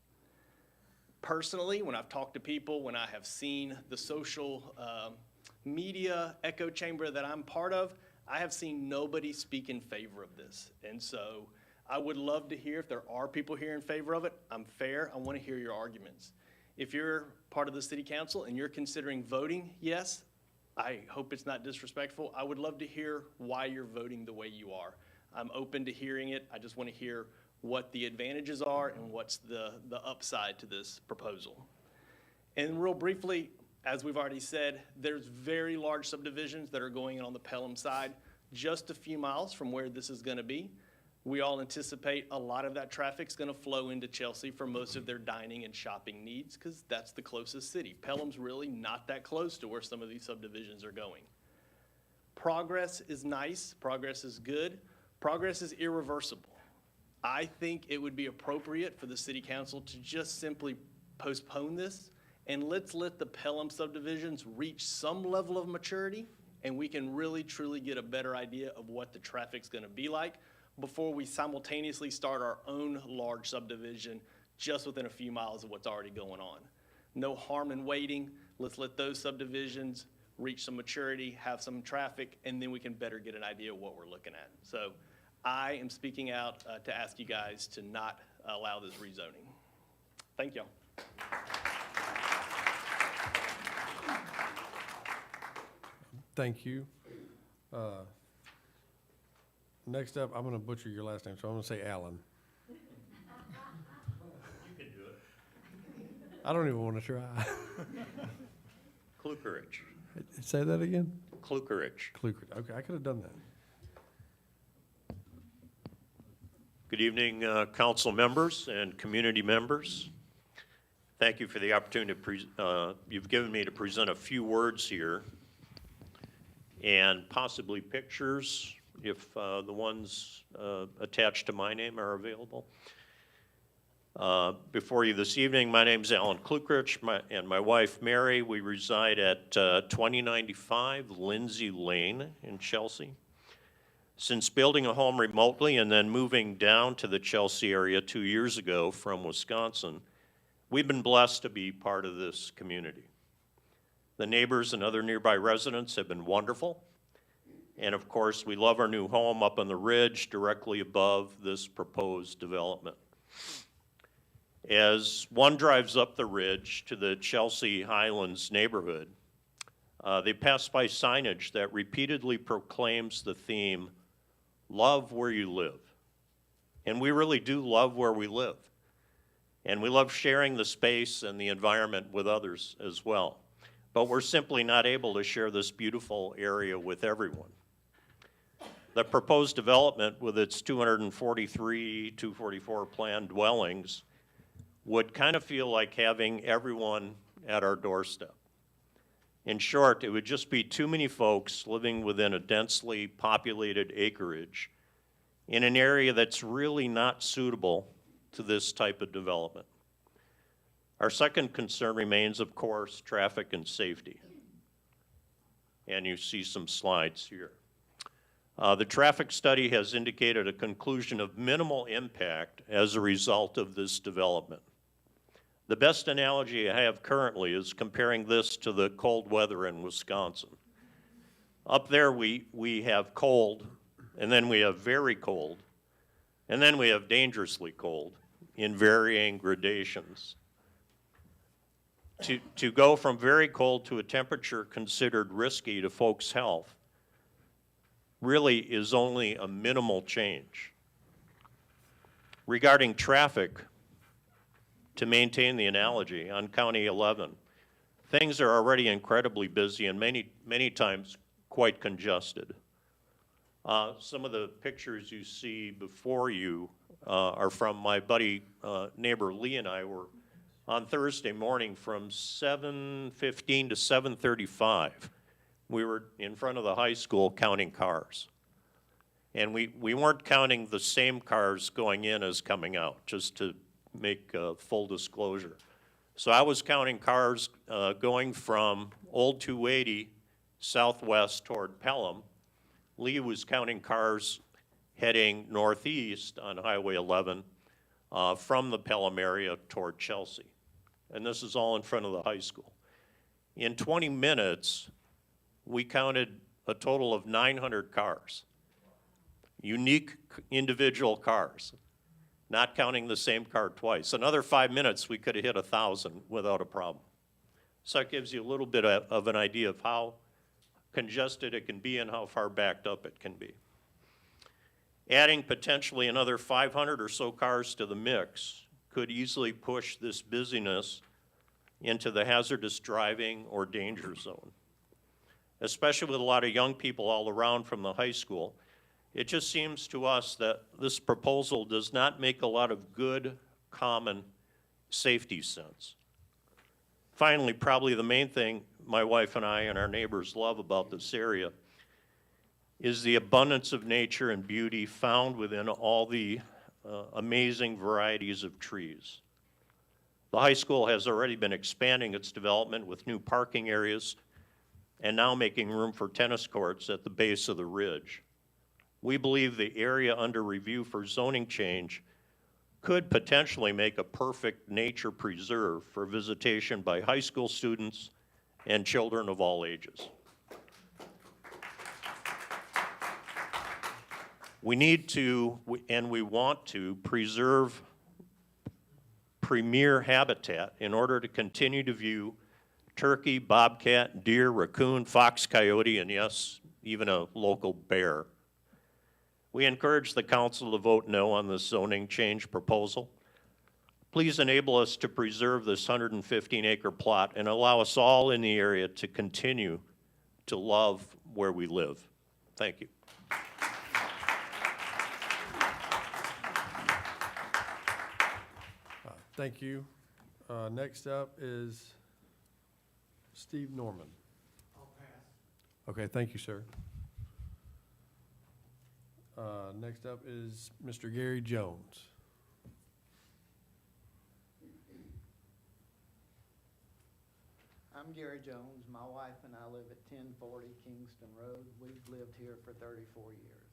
Personally, when I've talked to people, when I have seen the social media echo chamber that I'm part of, I have seen nobody speak in favor of this. And so I would love to hear if there are people here in favor of it. I'm fair. I want to hear your arguments. If you're part of the city council and you're considering voting yes, I hope it's not disrespectful. I would love to hear why you're voting the way you are. I'm open to hearing it. I just want to hear what the advantages are and what's the upside to this proposal. And real briefly, as we've already said, there's very large subdivisions that are going in on the Pelham side, just a few miles from where this is going to be. We all anticipate a lot of that traffic's going to flow into Chelsea for most of their dining and shopping needs because that's the closest city. Pelham's really not that close to where some of these subdivisions are going. Progress is nice. Progress is good. Progress is irreversible. I think it would be appropriate for the city council to just simply postpone this and let's let the Pelham subdivisions reach some level of maturity and we can really truly get a better idea of what the traffic's going to be like before we simultaneously start our own large subdivision just within a few miles of what's already going on. No harm in waiting. Let's let those subdivisions reach some maturity, have some traffic, and then we can better get an idea of what we're looking at. So I am speaking out to ask you guys to not allow this rezoning. Thank y'all. Thank you. Next up, I'm going to butcher your last name, so I'm going to say Allen. You can do it. I don't even want to try. Klukerich. Say that again? Klukerich. Kluker. Okay, I could have done that. Good evening, council members and community members. Thank you for the opportunity you've given me to present a few words here and possibly pictures if the ones attached to my name are available. Before you this evening, my name is Alan Klukerich and my wife Mary. We reside at 2095 Lindsay Lane in Chelsea. Since building a home remotely and then moving down to the Chelsea area 2 years ago from Wisconsin, we've been blessed to be part of this community. The neighbors and other nearby residents have been wonderful. And of course, we love our new home up on the ridge directly above this proposed development. As one drives up the ridge to the Chelsea Highlands neighborhood, they pass by signage that repeatedly proclaims the theme, "Love where you live." And we really do love where we live. And we love sharing the space and the environment with others as well. But we're simply not able to share this beautiful area with everyone. The proposed development with its 243, 244 planned dwellings would kind of feel like having everyone at our doorstep. In short, it would just be too many folks living within a densely populated acreage in an area that's really not suitable to this type of development. Our second concern remains, of course, traffic and safety. And you see some slides here. The traffic study has indicated a conclusion of minimal impact as a result of this development. The best analogy I have currently is comparing this to the cold weather in Wisconsin. Up there we have cold, and then we have very cold, and then we have dangerously cold in varying gradations. To go from very cold to a temperature considered risky to folks' health really is only a minimal change. Regarding traffic, to maintain the analogy, on County 11, things are already incredibly busy and many times quite congested. Some of the pictures you see before you are from my buddy, neighbor Lee and I were on Thursday morning from 7:15 to 7:35. We were in front of the high school counting cars. And we weren't counting the same cars going in as coming out, just to make full disclosure. So I was counting cars going from Old 280 southwest toward Pelham. Lee was counting cars heading northeast on Highway 11 from the Pelham area toward Chelsea. And this is all in front of the high school. In 20 minutes, we counted a total of 900 cars, unique individual cars, not counting the same car twice. Another 5 minutes, we could have hit 1,000 without a problem. So it gives you a little bit of an idea of how congested it can be and how far backed up it can be. Adding potentially another 500 or so cars to the mix could easily push this busyness into the hazardous driving or danger zone. Especially with a lot of young people all around from the high school, it just seems to us that this proposal does not make a lot of good, common safety sense. Finally, probably the main thing my wife and I and our neighbors love about this area is the abundance of nature and beauty found within all the amazing varieties of trees. The high school has already been expanding its development with new parking areas and now making room for tennis courts at the base of the ridge. We believe the area under review for zoning change could potentially make a perfect nature preserve for visitation by high school students and children of all ages. We need to, and we want to, preserve premier habitat in order to continue to view turkey, bobcat, deer, raccoon, fox, coyote, and yes, even a local bear. We encourage the council to vote no on this zoning change proposal. Please enable us to preserve this 115-acre plot and allow us all in the area to continue to love where we live. Thank you. Thank you. Next up is Steve Norman. I'll pass. Okay, thank you, sir. Next up is Mr. Gary Jones. I'm Gary Jones. My wife and I live at 1040 Kingston Road. We've lived here for 34 years.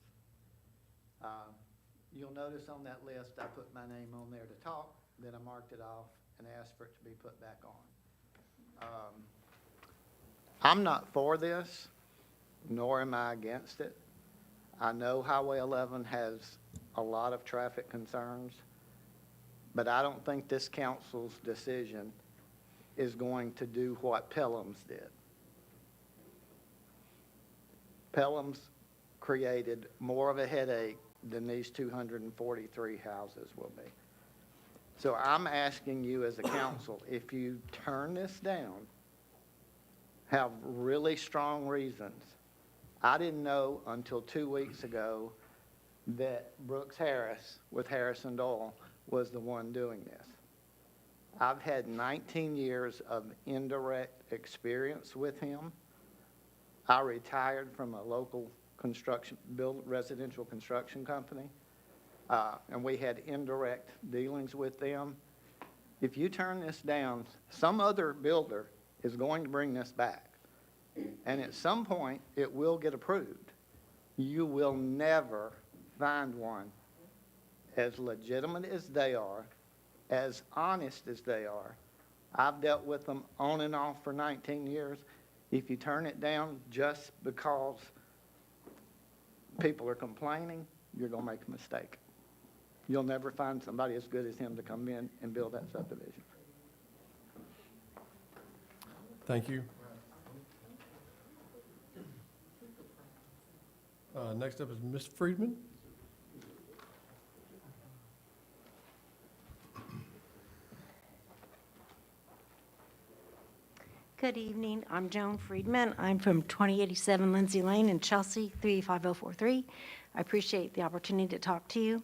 You'll notice on that list, I put my name on there to talk, then I marked it off and asked for it to be put back on. I'm not for this, nor am I against it. I know Highway 11 has a lot of traffic concerns, but I don't think this council's decision is going to do what Pelham's did. Pelham's created more of a headache than these 243 houses will be. So I'm asking you as a council, if you turn this down, have really strong reasons, I didn't know until 2 weeks ago that Brooks Harris with Harrison Doyle was the one doing this. I've had 19 years of indirect experience with him. I retired from a local residential construction company, and we had indirect dealings with them. If you turn this down, some other builder is going to bring this back, and at some point, it will get approved. You will never find one as legitimate as they are, as honest as they are. I've dealt with them on and off for 19 years. If you turn it down just because people are complaining, you're going to make a mistake. You'll never find somebody as good as him to come in and build that subdivision. Thank you. Next up is Ms. Friedman. Good evening. I'm Joan Friedman. I'm from 2087 Lindsay Lane in Chelsea, 35043. I appreciate the opportunity to talk to you.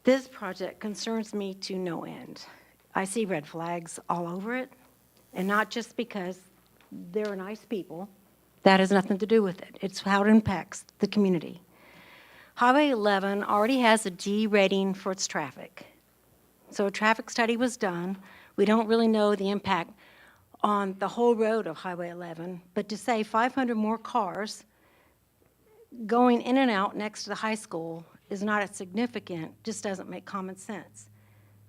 This project concerns me to no end. I see red flags all over it, and not just because they're nice people. That has nothing to do with it. It's how it impacts the community. Highway 11 already has a D rating for its traffic. So a traffic study was done. We don't really know the impact on the whole road of Highway 11, but to say 500 more cars going in and out next to the high school is not as significant, just doesn't make common sense.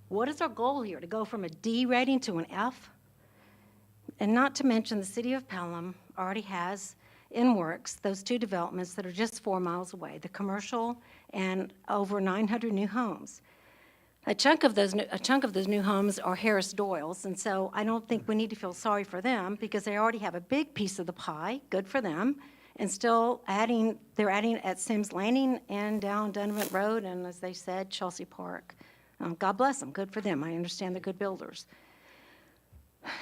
What is our goal here, to go from a D rating to an F? And not to mention the city of Pelham already has in works those two developments that are just 4 miles away, the commercial and over 900 new homes. A chunk of those new homes are Harris Doyle's, and so I don't think we need to feel sorry for them because they already have a big piece of the pie, good for them, and still they're adding at Sims Landing and down Donovan Road, and as they said, Chelsea Park. God bless them, good for them. I understand they're good builders.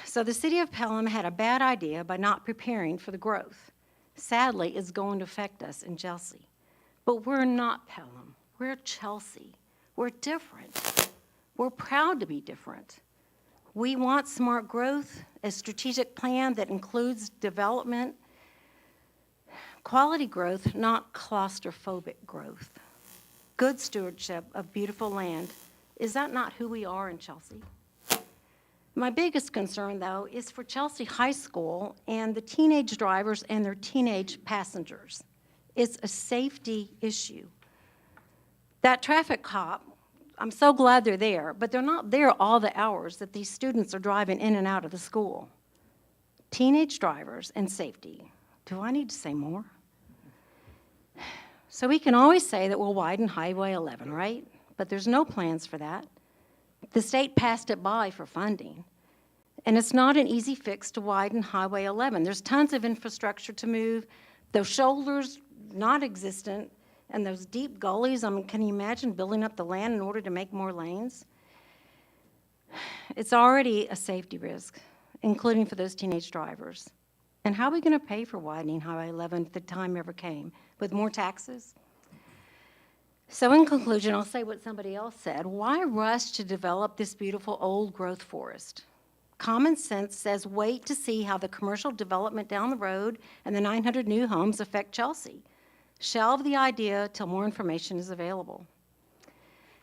So the city of Pelham had a bad idea by not preparing for the growth. Sadly, it's going to affect us in Chelsea. But we're not Pelham, we're Chelsea. We're different. We're proud to be different. We want smart growth, a strategic plan that includes development, quality growth, not claustrophobic growth. Good stewardship of beautiful land. Is that not who we are in Chelsea? My biggest concern, though, is for Chelsea High School and the teenage drivers and their teenage passengers. It's a safety issue. That traffic cop, I'm so glad they're there, but they're not there all the hours that these students are driving in and out of the school. Teenage drivers and safety. Do I need to say more? So we can always say that we'll widen Highway 11, right? But there's no plans for that. The state passed it by for funding. And it's not an easy fix to widen Highway 11. There's tons of infrastructure to move. Those shoulders, not existent. And those deep gullies, can you imagine building up the land in order to make more lanes? It's already a safety risk, including for those teenage drivers. And how are we going to pay for widening Highway 11 if the time ever came? With more taxes? So in conclusion, I'll say what somebody else said. Why rush to develop this beautiful old growth forest? Common sense says wait to see how the commercial development down the road and the 900 new homes affect Chelsea. Shelve the idea till more information is available.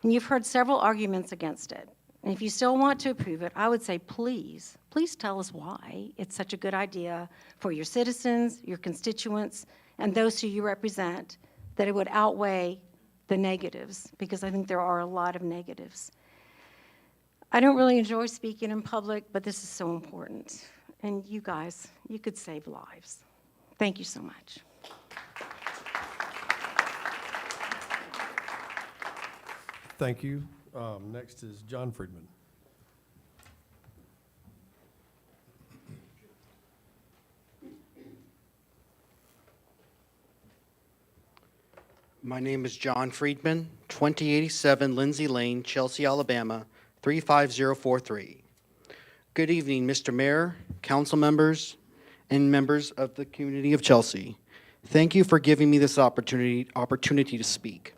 And you've heard several arguments against it. And if you still want to approve it, I would say please tell us why it's such a good idea for your citizens, your constituents, and those who you represent, that it would outweigh the negatives, because I think there are a lot of negatives. I don't really enjoy speaking in public, but this is so important. And you guys, you could save lives. Thank you so much. Thank you. Next is John Friedman. My name is John Friedman, 2087 Lindsay Lane, Chelsea, Alabama, 35043. Good evening, Mr. Mayor, council members, and members of the community of Chelsea. Thank you for giving me this opportunity to speak.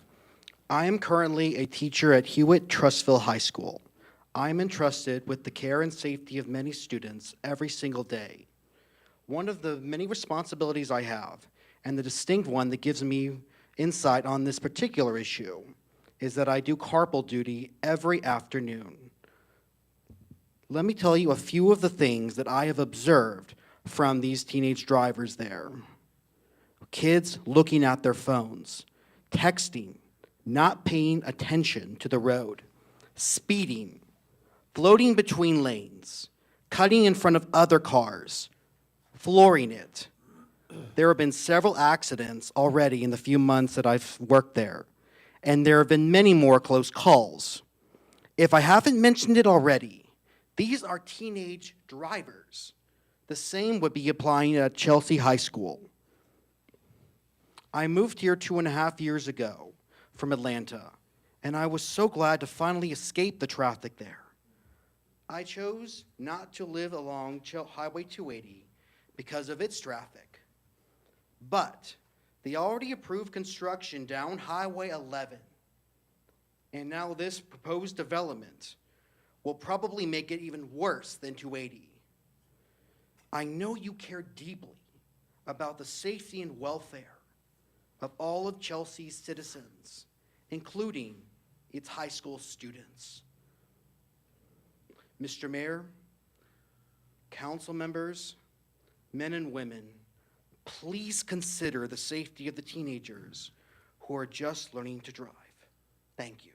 I am currently a teacher at Hewitt-Trustville High School. I am entrusted with the care and safety of many students every single day. One of the many responsibilities I have, and the distinct one that gives me insight on this particular issue, is that I do carpool duty every afternoon. Let me tell you a few of the things that I have observed from these teenage drivers there. Kids looking at their phones, texting, not paying attention to the road, speeding, floating between lanes, cutting in front of other cars, flooring it. There have been several accidents already in the few months that I've worked there, and there have been many more close calls. If I haven't mentioned it already, these are teenage drivers. The same would be applying at Chelsea High School. I moved here 2.5 years ago from Atlanta, and I was so glad to finally escape the traffic there. I chose not to live along Highway 280 because of its traffic. But the already approved construction down Highway 11, and now this proposed development, will probably make it even worse than 280. I know you care deeply about the safety and welfare of all of Chelsea's citizens, including its high school students. Mr. Mayor, council members, men and women, please consider the safety of the teenagers who are just learning to drive. Thank you.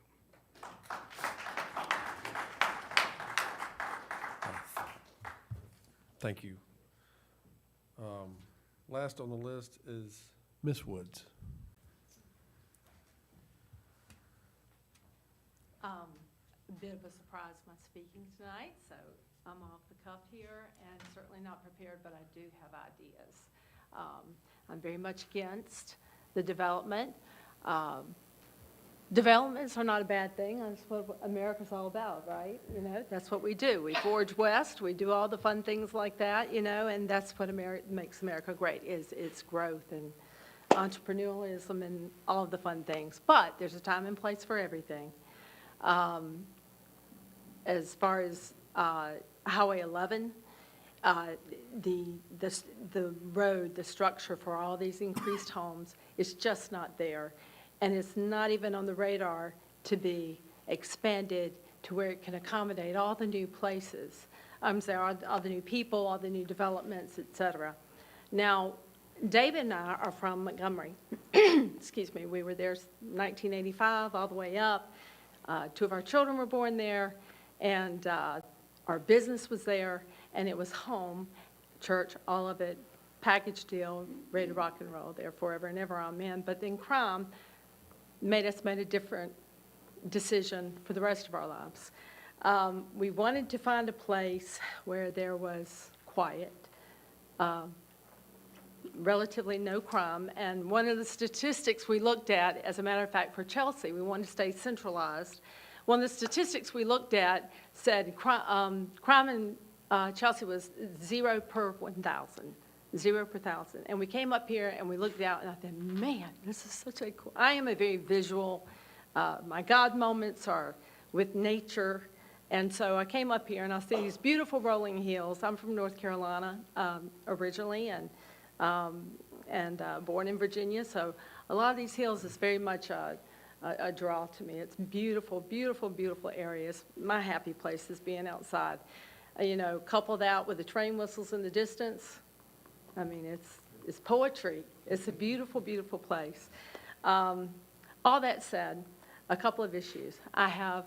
Thank you. Last on the list is Ms. Woods. A bit of a surprise my speaking tonight, so I'm off the cuff here and certainly not prepared, but I do have ideas. I'm very much against the development. Developments are not a bad thing. That's what America's all about, right? You know, that's what we do. We forge west, we do all the fun things like that, you know, and that's what makes America great, is its growth and entrepreneurialism and all of the fun things. But there's a time and place for everything. As far as Highway 11, the road, the structure for all these increased homes is just not there. And it's not even on the radar to be expanded to where it can accommodate all the new places. All the new people, all the new developments, et cetera. Now, David and I are from Montgomery. Excuse me, we were there 1985 all the way up. 2 of our children were born there, and our business was there, and it was home, church, all of it, package deal, ready to rock and roll there forever and ever, amen. But then crime made us make a different decision for the rest of our lives. We wanted to find a place where there was quiet, relatively no crime, and one of the statistics we looked at, as a matter of fact, for Chelsea, we wanted to stay centralized. One of the statistics we looked at said crime in Chelsea was 0 per 1,000. 0 per 1,000. And we came up here and we looked out and I thought, man, this is such a cool, I am a very visual, my God moments are with nature. And so I came up here and I see these beautiful rolling hills. I'm from North Carolina originally and born in Virginia. So a lot of these hills is very much a draw to me. It's beautiful, beautiful, beautiful areas. My happy place is being outside. You know, couple that with the train whistles in the distance. I mean, it's poetry. It's a beautiful, beautiful place. All that said, a couple of issues. I have,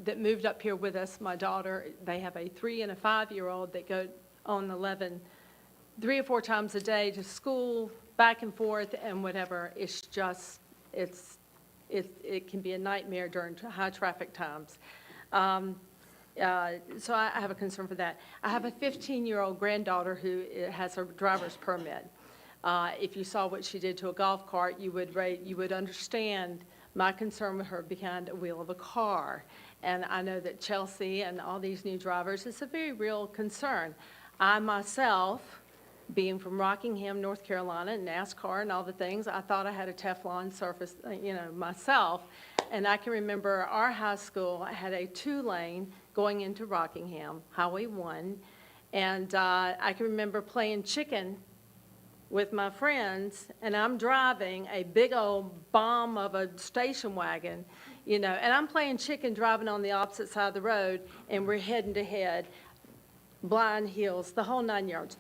that moved up here with us, my daughter, they have a 3- and 5-year-old that go on 11 3 or 4 times a day to school, back and forth, and whatever. It's just, it can be a nightmare during high traffic times. So I have a concern for that. I have a 15-year-old granddaughter who has a driver's permit. If you saw what she did to a golf cart, you would understand my concern with her behind a wheel of a car. And I know that Chelsea and all these new drivers, it's a very real concern. I myself being from Rockingham, North Carolina, and NASCAR and all the things, I thought I had a Teflon surface, myself. And I can remember our high school had a 2-lane going into Rockingham, Highway 1. And I can remember playing chicken with my friends, and I'm driving a big old bomb of a station wagon, and I'm playing chicken driving on the opposite side of the road, and we're heading to head, blind hills, the whole 9 yards.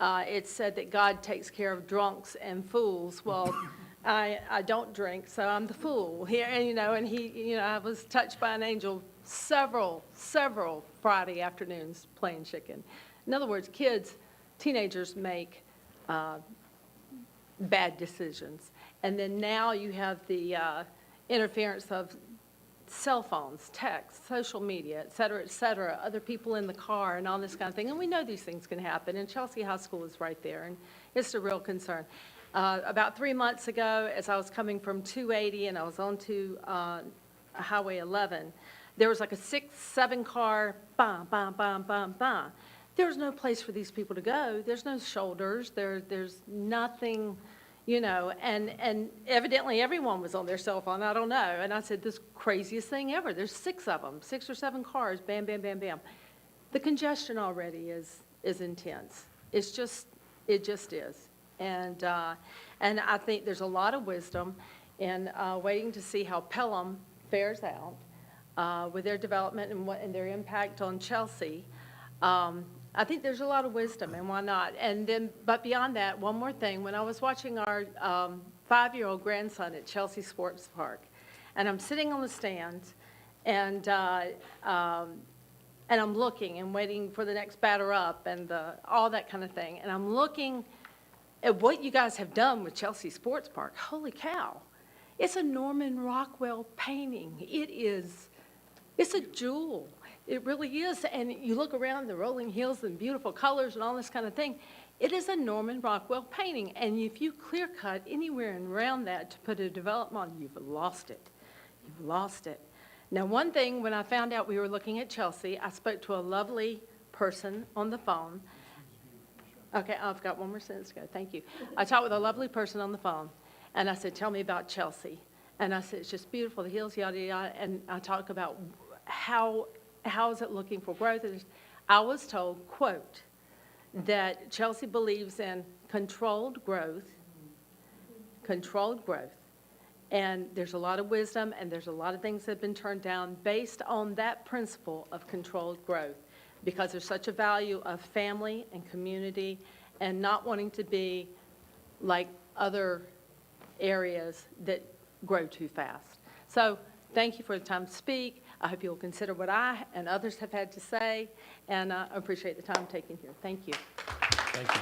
It's said that God takes care of drunks and fools. Well, I don't drink, so I'm the fool here, and he, I was touched by an angel several Friday afternoons playing chicken. In other words, teenagers make bad decisions. And then now you have the interference of cell phones, text, social media, et cetera, other people in the car and all this kind of thing. And we know these things can happen, and Chelsea High School is right there, and it's a real concern. About 3 months ago, as I was coming from 280 and I was on to Highway 11, there was like a 6-7 car, bam, bam, bam, bam, bam. There's no place for these people to go. There's no shoulders. There's nothing, and evidently everyone was on their cell phone. I don't know. And I said, this craziest thing ever. There's 6 of them, 6 or 7 cars, bam, bam, bam, bam. The congestion already is intense. It just is. And I think there's a lot of wisdom in waiting to see how Pelham fares out with their development and their impact on Chelsea. I think there's a lot of wisdom, and why not? And then, but beyond that, one more thing. When I was watching our 5-year-old grandson at Chelsea Sports Park, and I'm sitting on the stands, and I'm looking and waiting for the next batter up and all that kind of thing, and I'm looking at what you guys have done with Chelsea Sports Park. Holy cow. It's a Norman Rockwell painting. It's a jewel. It really is. And you look around the rolling hills and beautiful colors and all this kind of thing. It is a Norman Rockwell painting. And if you clear cut anywhere and around that to put a development on, you've lost it. You've lost it. Now, one thing, when I found out we were looking at Chelsea, I spoke to a lovely person on the phone. Okay, I've got one more sentence to go. Thank you. I talked with a lovely person on the phone, and I said, tell me about Chelsea. And I said, it's just beautiful, the hills, yada, yada. And I talk about how is it looking for growth. I was told, quote, that Chelsea believes in controlled growth, and there's a lot of wisdom, and there's a lot of things that have been turned down based on that principle of controlled growth, because there's such a value of family and community and not wanting to be like other areas that grow too fast. So thank you for the time to speak. I hope you'll consider what I and others have had to say, and I appreciate the time taken here. Thank you. Thank you.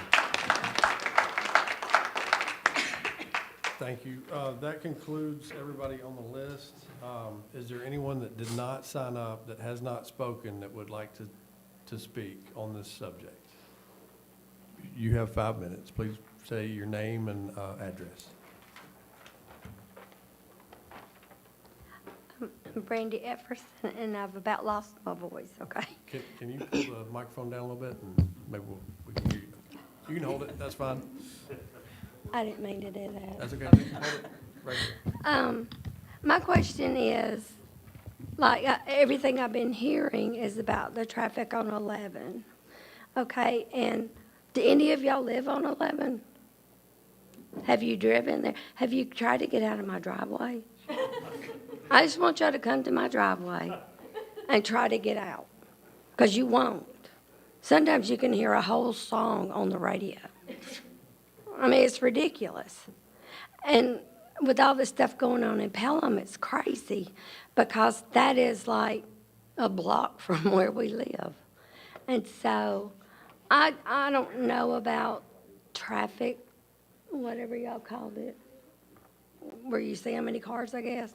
Thank you. That concludes everybody on the list. Is there anyone that did not sign up, that has not spoken, that would like to speak on this subject? You have 5 minutes. Please say your name and address. I'm Brandy Efferson, and I've about lost my voice, okay? Can you pull the microphone down a little bit, and maybe we can hear you? You can hold it, that's fine. I didn't mean to do that. That's okay, you can hold it right here. My question is, like, everything I've been hearing is about the traffic on 11, okay? And do any of y'all live on 11? Have you driven there? Have you tried to get out of my driveway? I just want y'all to come to my driveway and try to get out, because you won't. Sometimes you can hear a whole song on the radio. I mean, it's ridiculous. And with all this stuff going on in Pelham, it's crazy, because that is like a block from where we live. And so I don't know about traffic, whatever y'all called it, where you see how many cars, I guess.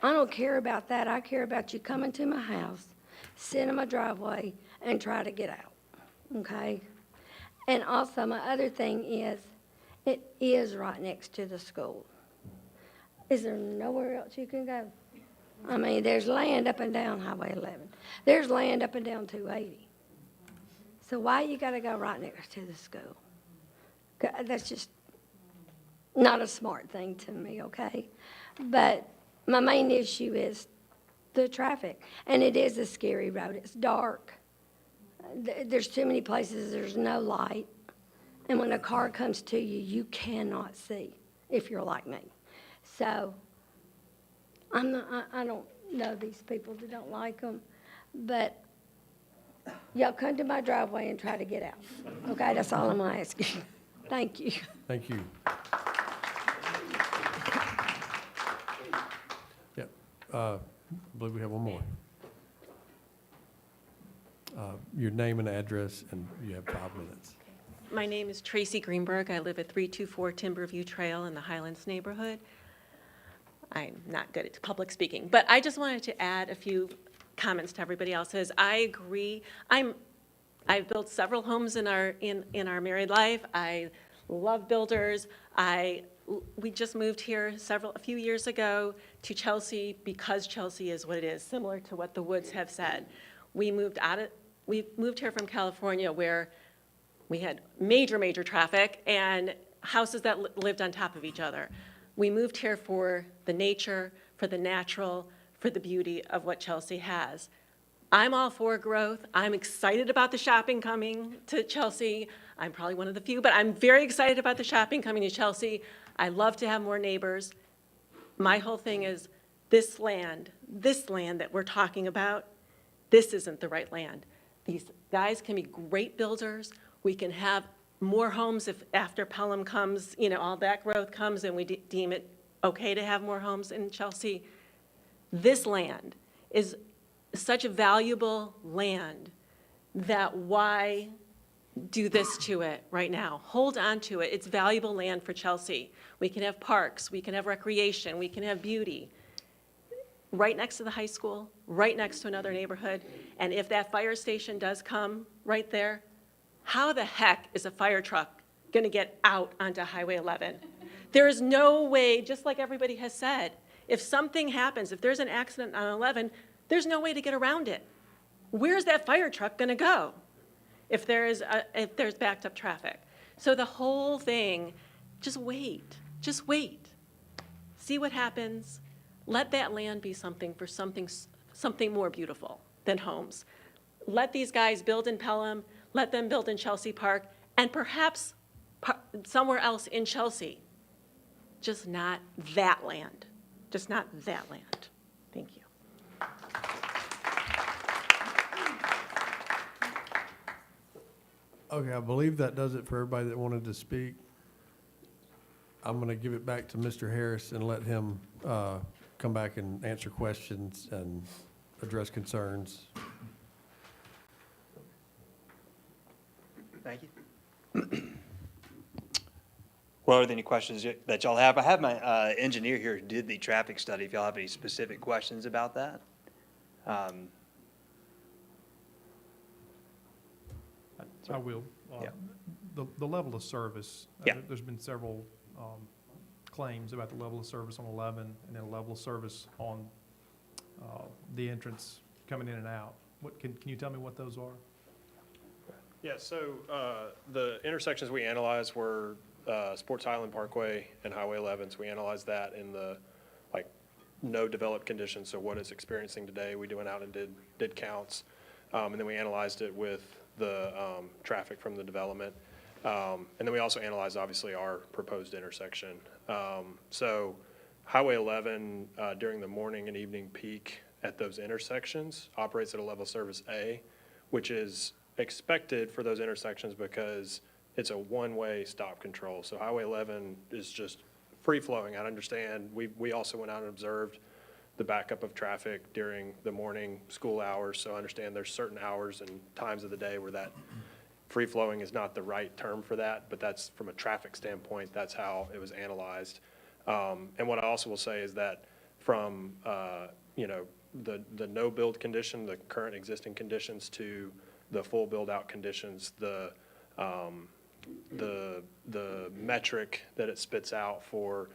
I don't care about that. I care about you coming to my house, sit in my driveway, and try to get out, okay? And also, my other thing is, it is right next to the school. Is there nowhere else you can go? I mean, there's land up and down Highway 11. There's land up and down 280. So why you gotta go right next to the school? That's just not a smart thing to me, okay? But my main issue is the traffic, and it is a scary road. It's dark. There's too many places there's no light, and when a car comes to you, you cannot see if you're like me. So I don't know these people that don't like them, but y'all come to my driveway and try to get out. Okay, that's all I'm asking. Thank you. Thank you. Yep, I believe we have one more. Your name and address, and you have 5 minutes. My name is Tracy Greenberg. I live at 324 Timberview Trail in the Highlands neighborhood. I'm not good at public speaking, but I just wanted to add a few comments to everybody else's. I agree. I've built several homes in our married life. I love builders. We just moved here a few years ago to Chelsea because Chelsea is what it is, similar to what the Woods have said. We moved here from California where we had major traffic and houses that lived on top of each other. We moved here for the nature, for the natural, for the beauty of what Chelsea has. I'm all for growth. I'm excited about the shopping coming to Chelsea. I'm probably one of the few, but I'm very excited about the shopping coming to Chelsea. I love to have more neighbors. My whole thing is this land that we're talking about, this isn't the right land. These guys can be great builders. We can have more homes if after Pelham comes, all that growth comes and we deem it okay to have more homes in Chelsea. This land is such a valuable land that why do this to it right now? Hold on to it. It's valuable land for Chelsea. We can have parks, we can have recreation, we can have beauty. Right next to the high school, right next to another neighborhood. And if that fire station does come right there, how the heck is a fire truck going to get out onto Highway 11? There is no way, just like everybody has said, if something happens, if there's an accident on 11, there's no way to get around it. Where's that fire truck going to go if there's backed up traffic? So the whole thing, just wait. See what happens. Let that land be something for something more beautiful than homes. Let these guys build in Pelham. Let them build in Chelsea Park, and perhaps somewhere else in Chelsea. Just not that land. Just not that land. Thank you. Okay, I believe that does it for everybody that wanted to speak. I'm going to give it back to Mr. Harris and let him come back and answer questions and address concerns. Thank you. Well, are there any questions that y'all have? I have my engineer here who did the traffic study, if y'all have any specific questions about that. I will. Yeah. The level of service, Yeah. There's been several claims about the level of service on 11 and then a level of service on the entrance coming in and out. Can you tell me what those are? Yeah, so the intersections we analyzed were Sports Highland Parkway and Highway 11. So we analyzed that in the no developed conditions, so what it's experiencing today. We went out and did counts, and then we analyzed it with the traffic from the development, and then we also analyzed obviously our proposed intersection. So Highway 11 during the morning and evening peak at those intersections operates at a level service A, which is expected for those intersections because it's a one-way stop control. So Highway 11 is just free-flowing. I understand. We also went out and observed the backup of traffic during the morning school hours. So I understand there's certain hours and times of the day where that free-flowing is not the right term for that, but that's from a traffic standpoint, that's how it was analyzed. And what I also will say is that from, the no-build condition, the current existing conditions to the full build-out conditions, the metric that it spits out for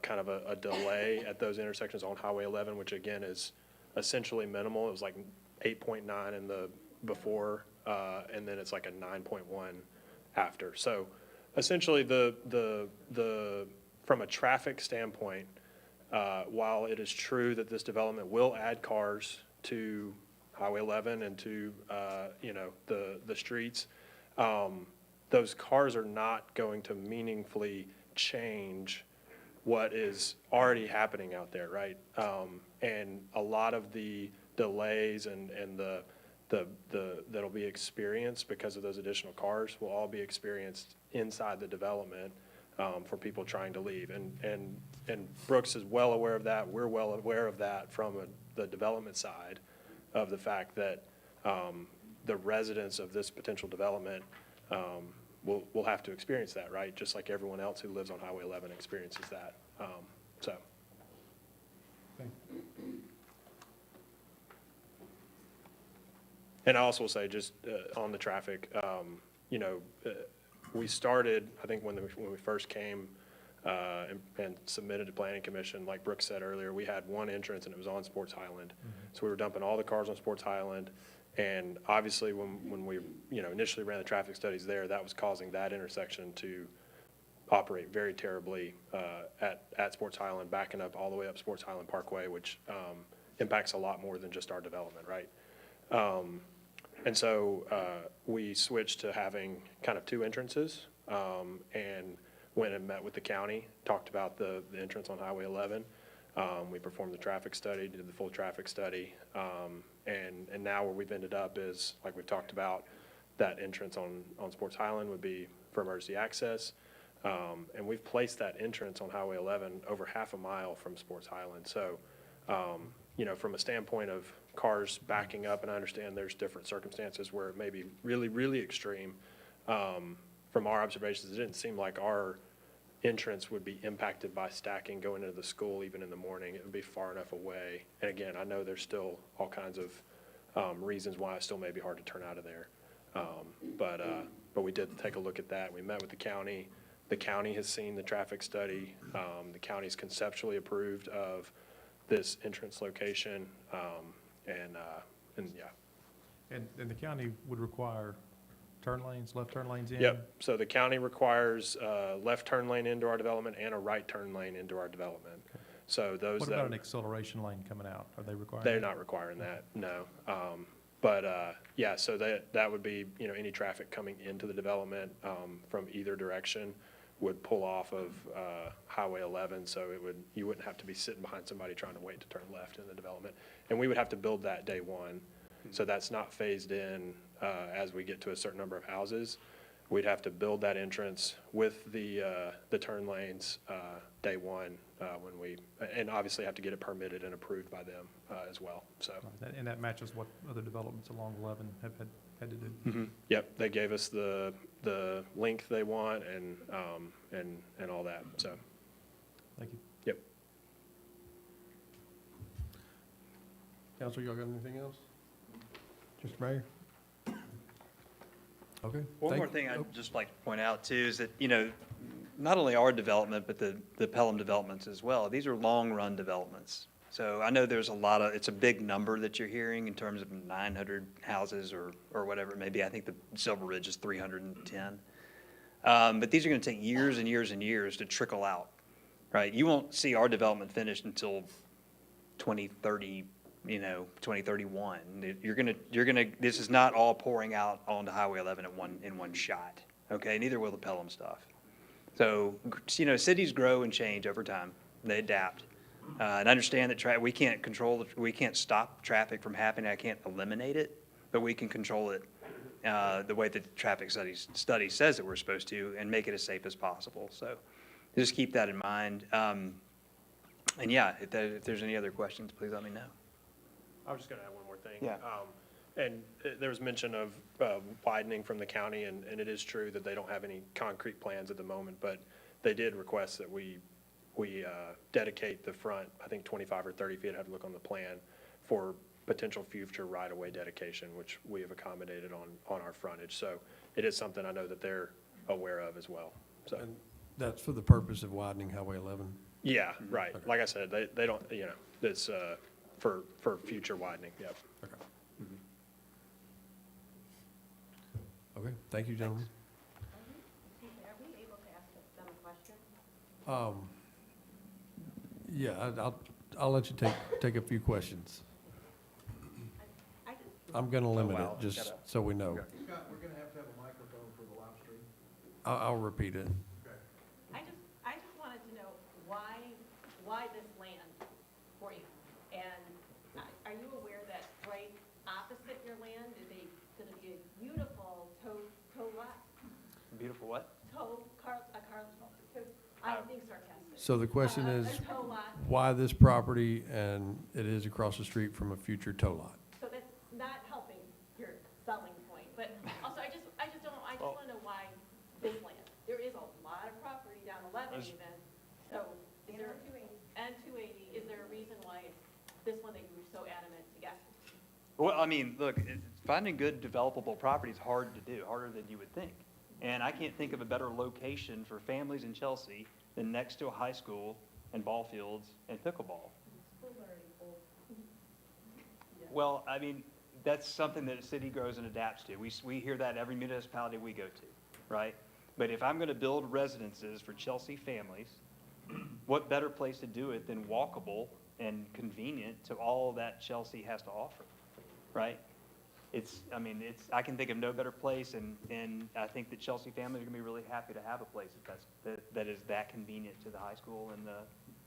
kind of a delay at those intersections on Highway 11, which again is essentially minimal. It was like 8.9 in the before, and then it's like a 9.1 after. So essentially, from a traffic standpoint, while it is true that this development will add cars to Highway 11 and to, the streets, those cars are not going to meaningfully change what is already happening out there, right? And a lot of the delays and that'll be experienced because of those additional cars will all be experienced inside the development for people trying to leave. And Brooks is well aware of that. We're well aware of that from the development side of the fact that the residents of this potential development will have to experience that, right? Just like everyone else who lives on Highway 11 experiences that. So. And I also will say, just on the traffic, we started, I think when we first came and submitted to Planning Commission, like Brooks said earlier, we had one entrance and it was on Sports Highland. So we were dumping all the cars on Sports Highland. And obviously, when we initially ran the traffic studies there, that was causing that intersection to operate very terribly at Sports Highland, backing up all the way up Sports Highland Parkway, which impacts a lot more than just our development, right? And so we switched to having kind of two entrances and went and met with the county, talked about the entrance on Highway 11. We performed the traffic study, did the full traffic study, and now where we've ended up is, like we've talked about, that entrance on Sports Highland would be for emergency access. And we've placed that entrance on Highway 11 over half a mile from Sports Highland. So, from a standpoint of cars backing up, and I understand there's different circumstances where it may be really, really extreme. From our observations, it didn't seem like our entrance would be impacted by stacking going into the school even in the morning. It would be far enough away. And again, I know there's still all kinds of reasons why it still may be hard to turn out of there. But we did take a look at that. We met with the county. The county has seen the traffic study. The county's conceptually approved of this entrance location. And the county would require turn lanes, left turn lanes in? Yep, so the county requires a left turn lane into our development and a right turn lane into our development. So those What that. about an acceleration lane coming out? Are they requiring? They're not requiring that, no. So that would be, any traffic coming into the development from either direction would pull off of Highway 11, so you wouldn't have to be sitting behind somebody trying to wait to turn left in the development. And we would have to build that day one, so that's not phased in as we get to a certain number of houses. We'd have to build that entrance with the turn lanes day one and obviously have to get it permitted and approved by them as well, so. And that matches what other developments along 11 have had to do? Mm-hmm. Yep, they gave us the length they want and all that, so. Thank you. Yep. Council, y'all got anything else? Mr. Mayor? Okay. One more thing I'd just like to point out too is that, not only our development, but the Pelham developments as well, these are long-run developments. So I know there's it's a big number that you're hearing in terms of 900 houses or whatever it may be. I think the Silver Ridge is 310. But these are going to take years and years and years to trickle out, right? You won't see our development finished until 2030, 2031. This is not all pouring out onto Highway 11 in one shot, okay? Neither will the Pelham stuff. So, cities grow and change over time. They adapt. And understand that we can't stop traffic from happening. I can't eliminate it, but we can control it the way that the traffic study says that we're supposed to and make it as safe as possible. So just keep that in mind. If there's any other questions, please let me know. I was just going to add one more thing. Yeah. And there was mention of widening from the county, and it is true that they don't have any concrete plans at the moment, but they did request that we dedicate the front, I think 25 or 30 feet, I had to look on the plan, for potential future right-of-way dedication, which we have accommodated on our frontage. So it is something I know that they're aware of as well, so. And that's for the purpose of widening Highway 11? Yeah, right. Okay. Like I said, they don't, it's for future widening, yep. Okay. Okay, thank you, gentlemen. Are we able Yeah, I'll let you take a few questions. I'm gonna limit it, just so we know. Scott, we're gonna have a microphone for the live stream. I'll repeat it. I just wanted to know why this land for you? And are you aware that right opposite your land is gonna be a beautiful tow lot? Beautiful what? I'm being sarcastic. So the question is, A tow lot, why this property, and it is across the street from a future tow lot? so that's not helping your selling point, but also I just wanna know why this land? There is a lot of property down 11 even, so is there, and 280, is there a reason why it's this one that you were so adamant to get? Well, I mean, look, finding good developable property is hard to do, harder than you would think. And I can't think of a better location for families in Chelsea than next to a high school and ball fields and pickleball. Well, I mean, that's something that the city grows and adapts to. We hear that every municipality we go to, right? But if I'm gonna build residences for Chelsea families, what better place to do it than walkable and convenient to all that Chelsea has to offer, right? I can think of no better place, and I think that Chelsea families are gonna be really happy to have a place that is that convenient to the high school and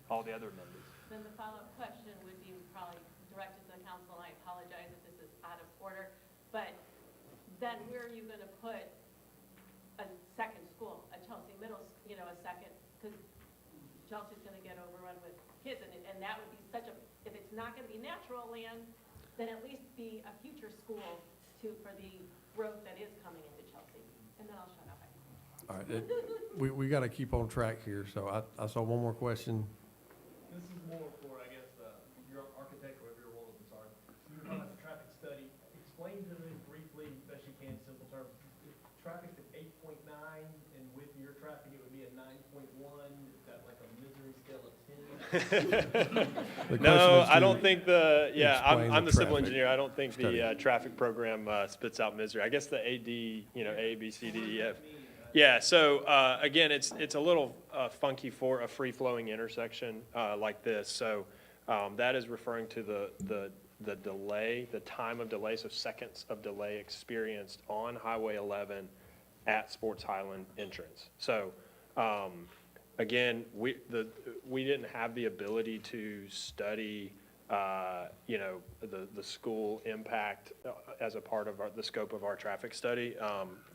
all the other amenities. Then the follow-up question would be probably directed to the council, and I apologize if this is out of order, but then where are you gonna put a second school, a Chelsea a second, because Chelsea's gonna get overrun with kids, and that would be if it's not gonna be natural land, then at least be a future school for the growth that is coming into Chelsea. And then I'll shut up. All right, we gotta keep on track here, so I saw one more question. This is more for, I guess, your architect, whoever your role is, I'm sorry. You're talking about the traffic study. Explain to me briefly, best you can, in simple terms. If traffic's at 8.9, and with your traffic, it would be a 9.1. Is that like a misery scale of 10? No, I don't think I'm the civil engineer. I don't think the traffic program spits out misery. I guess the AD, A, B, C, D, E, F. Yeah, so again, it's a little funky for a free-flowing intersection like this. So that is referring to the delay, the time of delay, so seconds of delay experienced on Highway 11 at Sports Highland entrance. So again, we didn't have the ability to study, the school impact as a part of the scope of our traffic study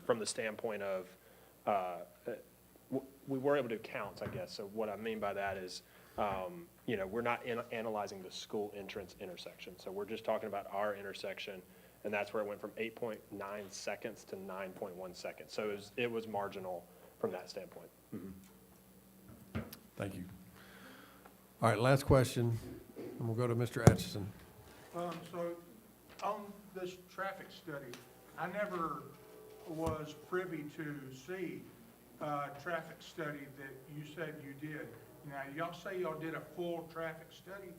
from the standpoint of we were able to do counts, I guess. So what I mean by that is, we're not analyzing the school entrance intersection. So we're just talking about our intersection, and that's where it went from 8.9 seconds to 9.1 seconds. So it was marginal from that standpoint. Mm-hmm. Thank you. All right, last question, and we'll go to Mr. Atchison. So on this traffic study, I never was privy to see a traffic study that you said you did. Now, y'all say y'all did a full traffic study.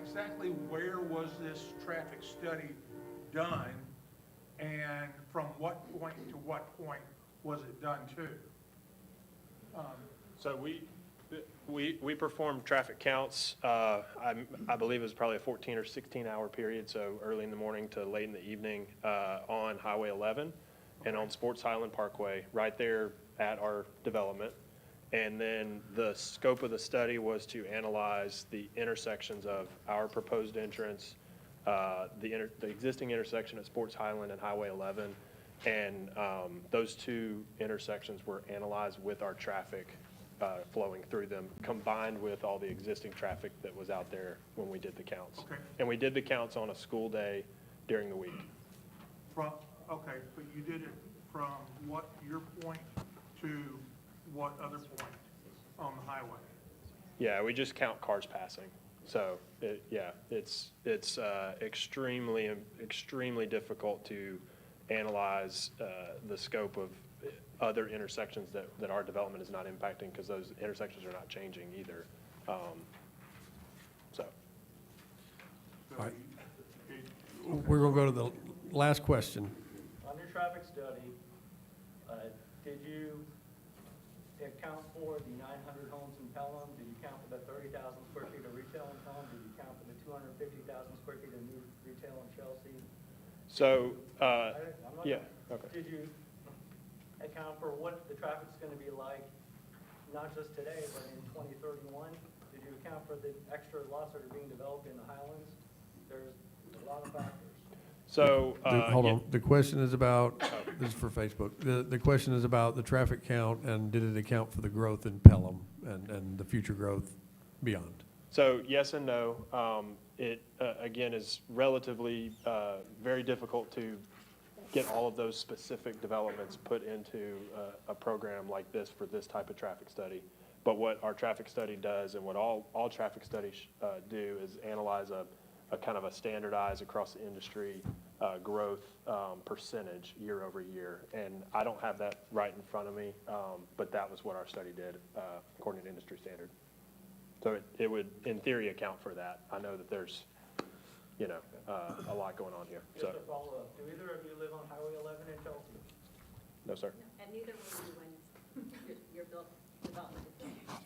Exactly where was this traffic study done, and from what point to what point was it done to? So we performed traffic counts, I believe it was probably a 14 or 16-hour period, so early in the morning to late in the evening on Highway 11 and on Sports Highland Parkway, right there at our development. And then the scope of the study was to analyze the intersections of our proposed entrance, the existing intersection at Sports Highland and Highway 11. And those two intersections were analyzed with our traffic flowing through them, combined with all the existing traffic that was out there when we did the counts. Okay. And we did the counts on a school day during the week. Okay, but you did it from what, your point to what other point on the highway? Yeah, we just count cars passing. So, it's extremely difficult to analyze the scope of other intersections that our development is not impacting, because those intersections are not changing either. So. All right. We're going to go to the last question. On your traffic study, did you account for the 900 homes in Pelham? Did you count for the 30,000 square feet of retail in Pelham? Did you count for the 250,000 square feet of new retail in Chelsea? So, I'm not- yeah, okay. Did you account for what the traffic's going to be like, not just today, but in 2031? Did you account for the extra lots that are being developed in the Highlands? There's a lot of factors. So, Hold on, the question is about, this is for Facebook, the question is about the traffic count and did it account for the growth in Pelham and the future growth beyond? So yes and no. It, again, is relatively very difficult to get all of those specific developments put into a program like this for this type of traffic study. But what our traffic study does and what all traffic studies do is analyze a kind of a standardized across the industry growth percentage year over year. And I don't have that right in front of me, but that was what our study did according to industry standard. So it would, in theory, account for that. I know that there's, you know, a lot going on here, so. Just a follow-up, do either of you live on Highway 11 in Chelsea? No, sir. And neither will you when your development is done.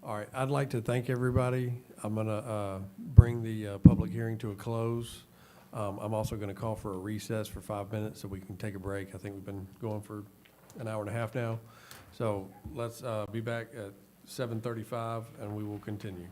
All right, I'd like to thank everybody. I'm gonna bring the public hearing to a close. I'm also gonna call for a recess for 5 minutes so we can take a break. I think we've been going for an hour and a half now. So let's be back at 7:35 and we will continue.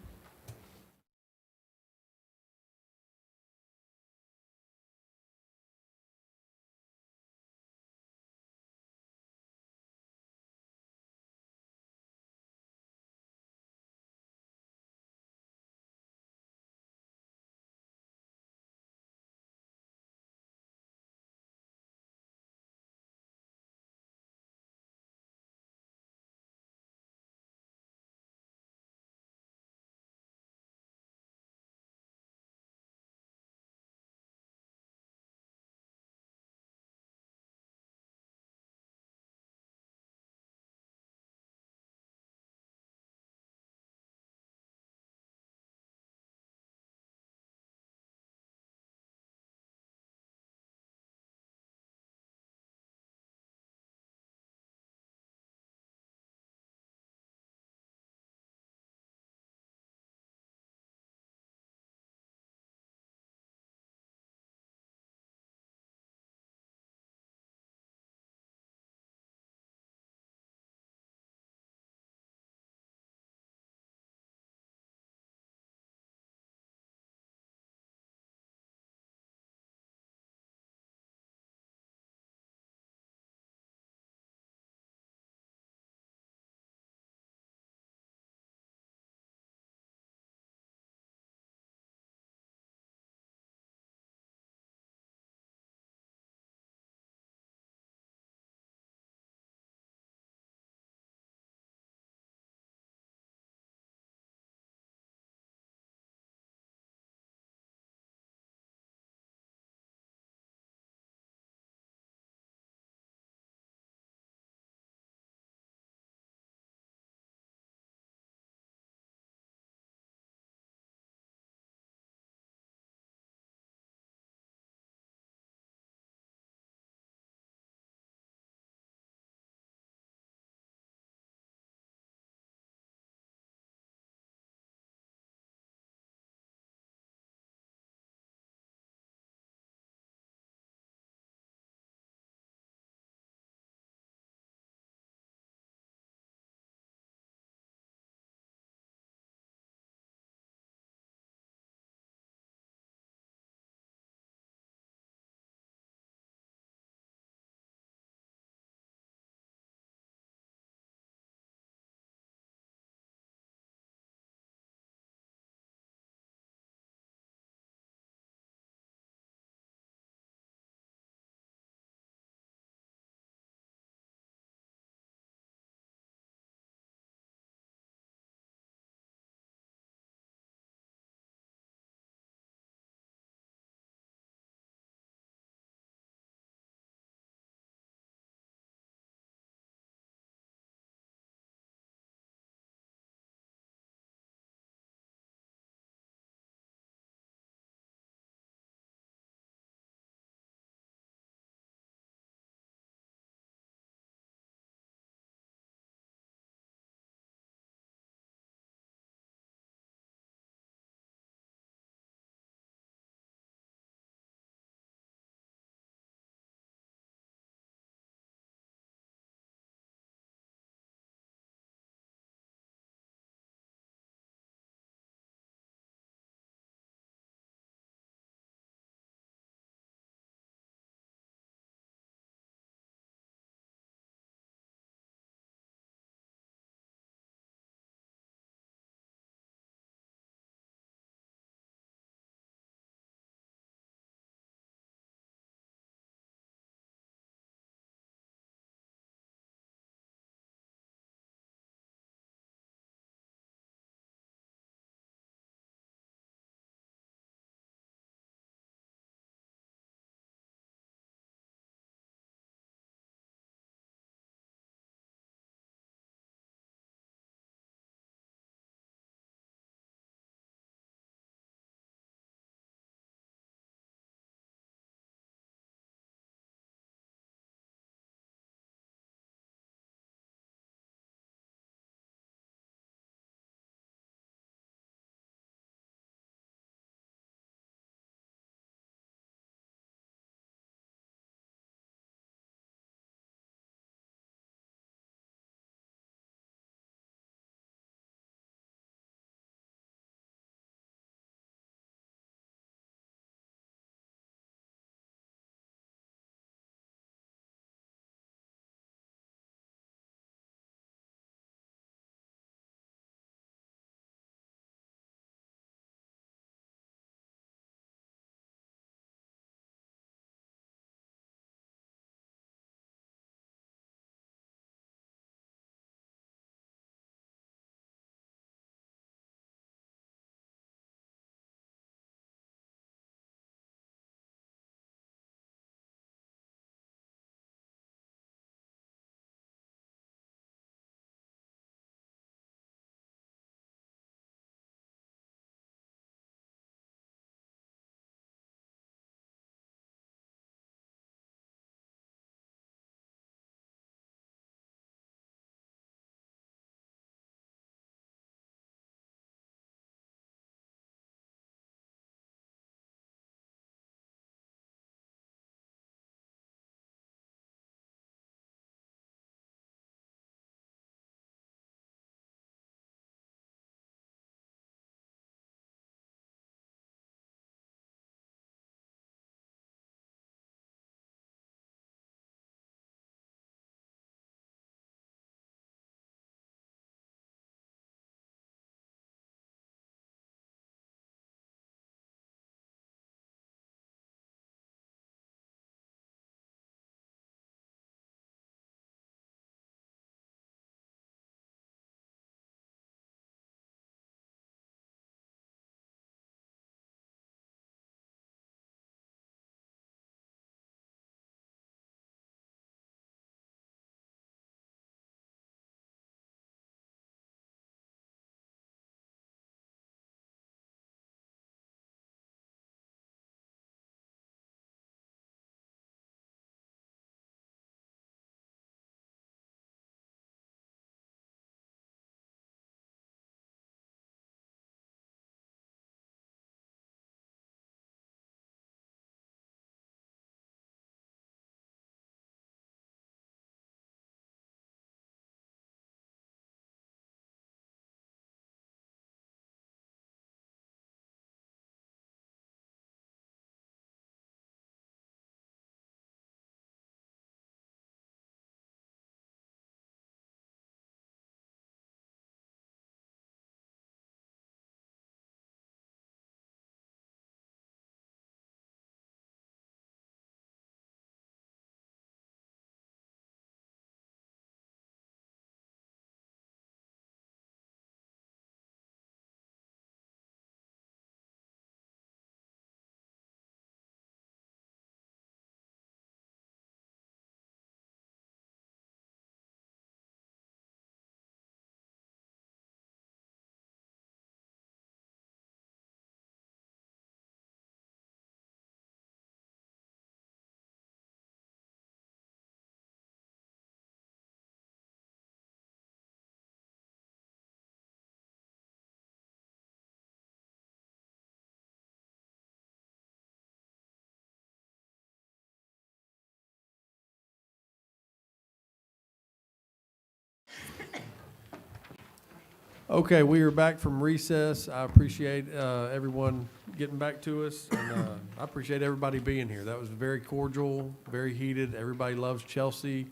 Okay, we are back from recess. I appreciate everyone getting back to us, and I appreciate everybody being here. That was very cordial, very heated. Everybody loves Chelsea,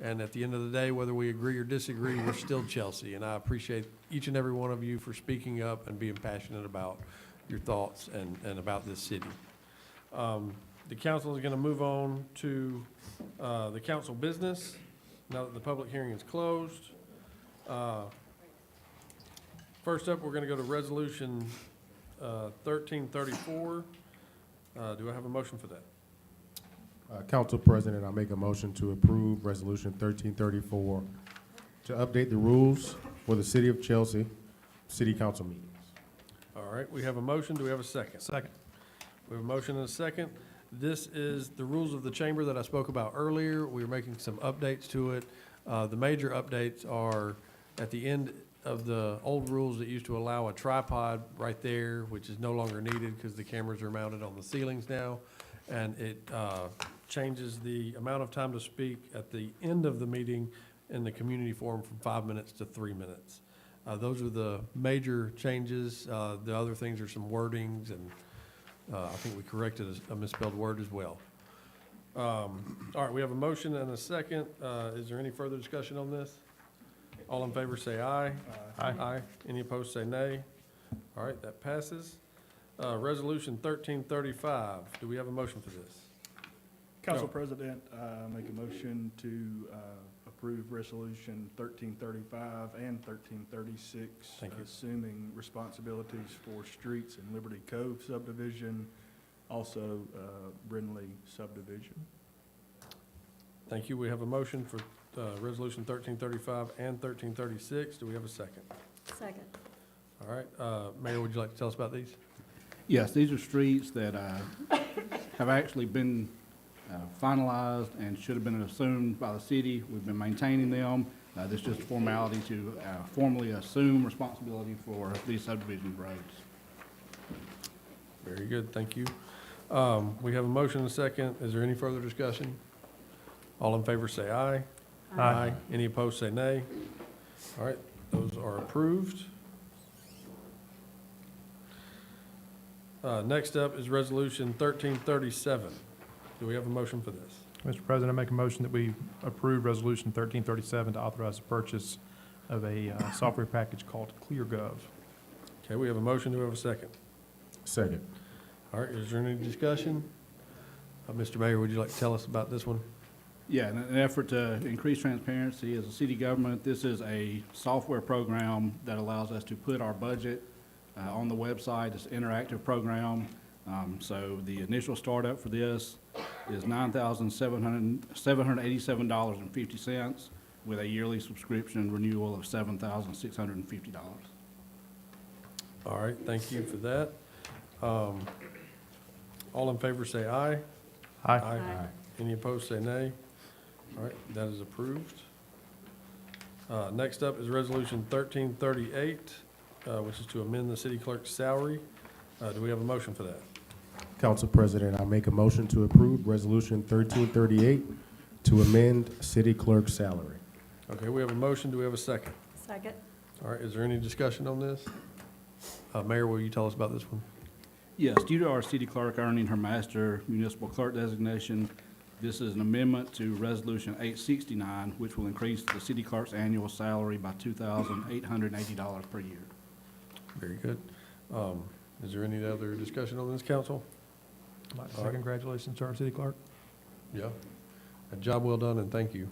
and at the end of the day, whether we agree or disagree, we're still Chelsea. And I appreciate each and every one of you for speaking up and being passionate about your thoughts and about this city. The council is going to move on to the council business now that the public hearing is closed. First up, we're going to go to Resolution 1334. Do I have a motion for that? Council President, I make a motion to approve Resolution 1334 to update the rules for the City of Chelsea City Council meetings. All right, we have a motion. Do we have a second? Second. We have a motion and a second. This is the rules of the chamber that I spoke about earlier. We are making some updates to it. The major updates are at the end of the old rules that used to allow a tripod right there, which is no longer needed because the cameras are mounted on the ceilings now. And it changes the amount of time to speak at the end of the meeting in the community forum from 5 minutes to 3 minutes. Those are the major changes. The other things are some wordings, and I think we corrected a misspelled word as well. All right, we have a motion and a second. Is there any further discussion on this? All in favor say aye. Aye. Any opposed say nay. All right, that passes. Resolution 1335. Do we have a motion for this? Council No. President, make a motion to approve Resolution 1335 and 1336. Thank you. Assuming responsibilities for streets in Liberty Cove subdivision, also Brindley subdivision. Thank you. We have a motion for Resolution 1335 and 1336. Do we have a second? Second. All right, Mayor, would you like to tell us about these? Yes, these are streets that have actually been finalized and should have been assumed by the city. We've been maintaining them. This is just a formality to formally assume responsibility for these subdivision roads. Very good, thank you. We have a motion and a second. Is there any further discussion? All in favor say aye. Aye. Any opposed say nay. All right, those are approved. Next up is Resolution 1337. Do we have a motion for this? Mr. President, I make a motion that we approve Resolution 1337 to authorize the purchase of a software package called ClearGov. Okay, we have a motion. Do we have a second? Second. All right, is there any discussion? Mr. Mayor, would you like to tell us about this one? Yeah, in an effort to increase transparency as a city government, this is a software program that allows us to put our budget on the website. It's an interactive program. So the initial startup for this is $9,787.50 with a yearly subscription renewal of $7,650. All right, thank you for that. All in favor say aye. Aye. Any opposed say nay. All right, that is approved. Next up is Resolution 1338, which is to amend the city clerk's salary. Do we have a motion for that? Council President, I make a motion to approve Resolution 1338 to amend city clerk's salary. Okay, we have a motion. Do we have a second? Second. All right, is there any discussion on this? Mayor, will you tell us about this one? Yes, due to our city clerk earning her master municipal clerk designation, this is an amendment to Resolution 869, which will increase the city clerk's annual salary by $2,880 per year. Very good. Is there any other discussion on this, council? I'd like to say congratulations to our city clerk. Yeah. A job well done, and thank you.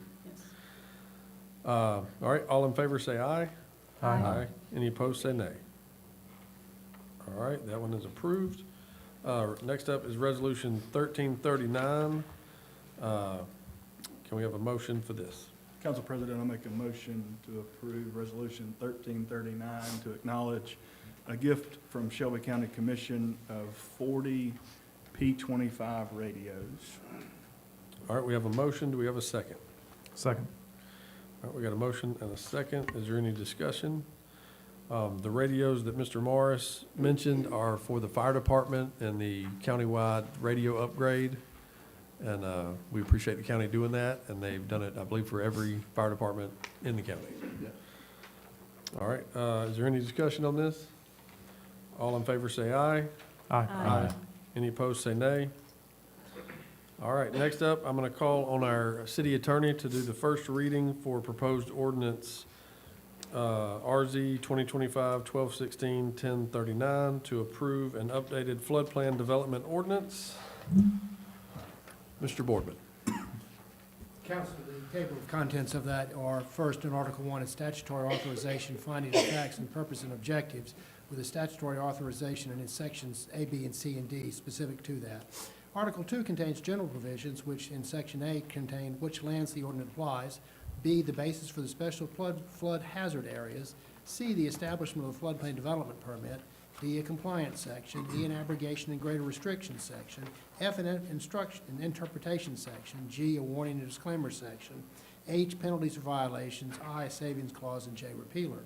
All right, all in favor say aye. Aye. Any opposed say nay. All right, that one is approved. Next up is Resolution 1339. Can we have a motion for this? Council President, I'll make a motion to approve Resolution 1339 to acknowledge a gift from Shelby County Commission of 40 P25 radios. All right, we have a motion. Do we have a second? Second. All right, we got a motion and a second. Is there any discussion? The radios that Mr. Morris mentioned are for the fire department and the countywide radio upgrade. And we appreciate the county doing that, and they've done it, I believe, for every fire department in the county. All right, is there any discussion on this? All in favor say aye. Aye. Any opposed say nay. All right, next up, I'm going to call on our city attorney to do the first reading for proposed ordinance RZ 2025-1216-1039 to approve an updated flood plan development ordinance. Mr. Boardman. Council, the table of contents of that are, first, in Article 1, is statutory authorization, finding of facts and purpose and objectives, with a statutory authorization and in sections A, B, and C, and D specific to that. Article 2 contains general provisions, which in Section A contain which lands the ordinance applies, B, the basis for the special flood hazard areas, C, the establishment of a floodplain development permit, D, a compliance section, E, an abrogation and greater restriction section, F, an instruction and interpretation section, G, a warning and disclaimer section, H, penalties for violations, I, a savings clause, and J, repealer.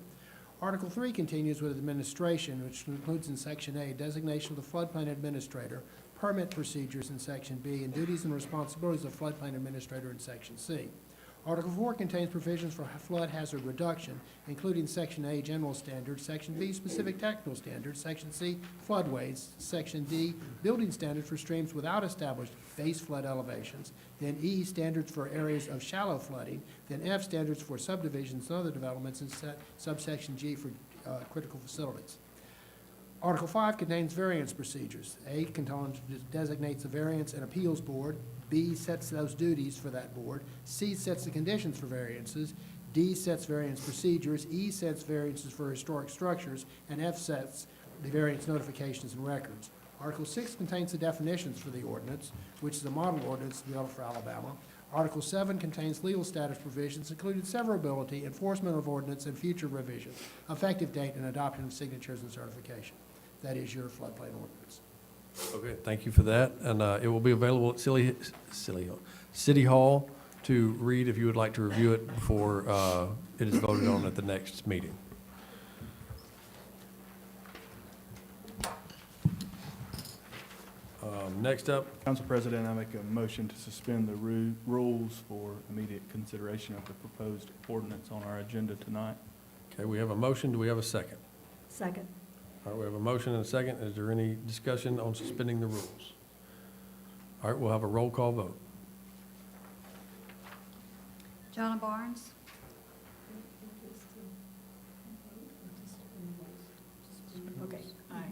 Article 3 continues with administration, which includes in Section A, designation of the floodplain administrator, permit procedures in Section B, and duties and responsibilities of floodplain administrator in Section C. Article 4 contains provisions for flood hazard reduction, including Section A, general standards, Section B, specific technical standards, Section C, floodways, Section D, building standards for streams without established base flood elevations, then E, standards for areas of shallow flooding, then F, standards for subdivisions and other developments, and subsection G for critical facilities. Article 5 contains variance procedures. A designates a variance and appeals board. B sets those duties for that board. C sets the conditions for variances. D sets variance procedures. E sets variances for historic structures. And F sets the variance notifications and records. Article 6 contains the definitions for the ordinance, which is a model ordinance developed for Alabama. Article 7 contains legal status provisions, including severability, enforcement of ordinance, and future revisions, effective date, and adoption of signatures and certification. That is your floodplain ordinance. Okay, thank you for that. And it will be available at City Hall to read if you would like to review it before it is voted on at the next meeting. Next up, Council President, I make a motion to suspend the rules for immediate consideration of the proposed ordinance on our agenda tonight. okay, we have a motion. Do we have a second? Second. All right, we have a motion and a second. Is there any discussion on suspending the rules? All right, we'll have a roll call vote. Jonna Barnes. Okay, aye,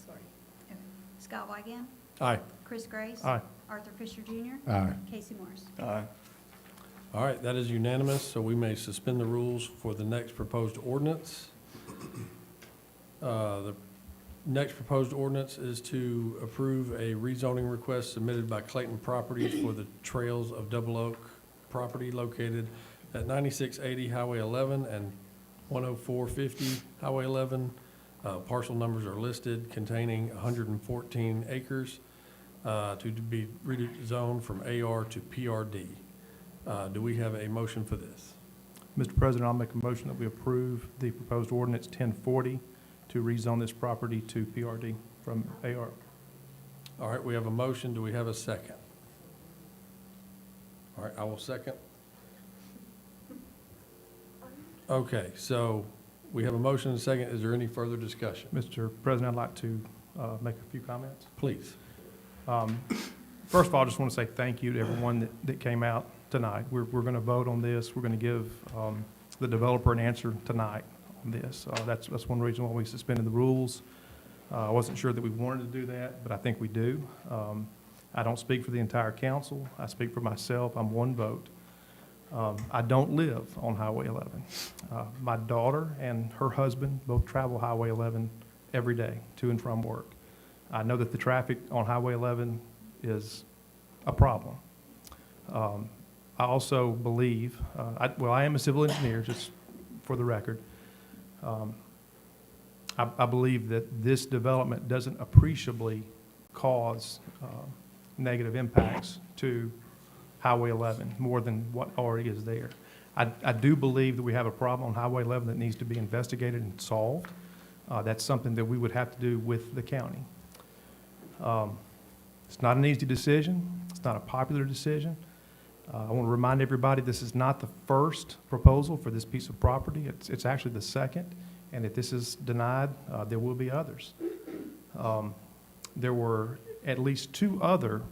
sorry. Okay. Scott Wygant. Aye. Chris Grace. Aye. Arthur Fisher Jr. Aye. Casey Morris. Aye. All right, that is unanimous, so we may suspend the rules for the next proposed ordinance. The next proposed ordinance is to approve a rezoning request submitted by Clayton Properties for the Trails of Double Oak property located at 9680 Highway 11 and 10450 Highway 11. Parcel numbers are listed, containing 114 acres to be rezoned from AR to PRD. Do we have a motion for this? Mr. President, I'll make a motion that we approve the proposed ordinance 1040 to rezone this property to PRD from AR. All right, we have a motion. Do we have a second? All right, I will second. Okay, so we have a motion and a second. Is there any further discussion? Mr. President, I'd like to make a few comments. Please. First of all, I just want to say thank you to everyone that came out tonight. We're going to vote on this. We're going to give the developer an answer tonight on this. That's one reason why we suspended the rules. I wasn't sure that we wanted to do that, but I think we do. I don't speak for the entire council. I speak for myself. I'm one vote. I don't live on Highway 11. My daughter and her husband both travel Highway 11 every day to and from work. I know that the traffic on Highway 11 is a problem. I also believe, I am a civil engineer, just for the record. I believe that this development doesn't appreciably cause negative impacts to Highway 11 more than what already is there. I do believe that we have a problem on Highway 11 that needs to be investigated and solved. That's something that we would have to do with the county. It's not an easy decision. It's not a popular decision. I want to remind everybody, this is not the first proposal for this piece of property. It's actually the second, and if this is denied, there will be others. There were at least 2 other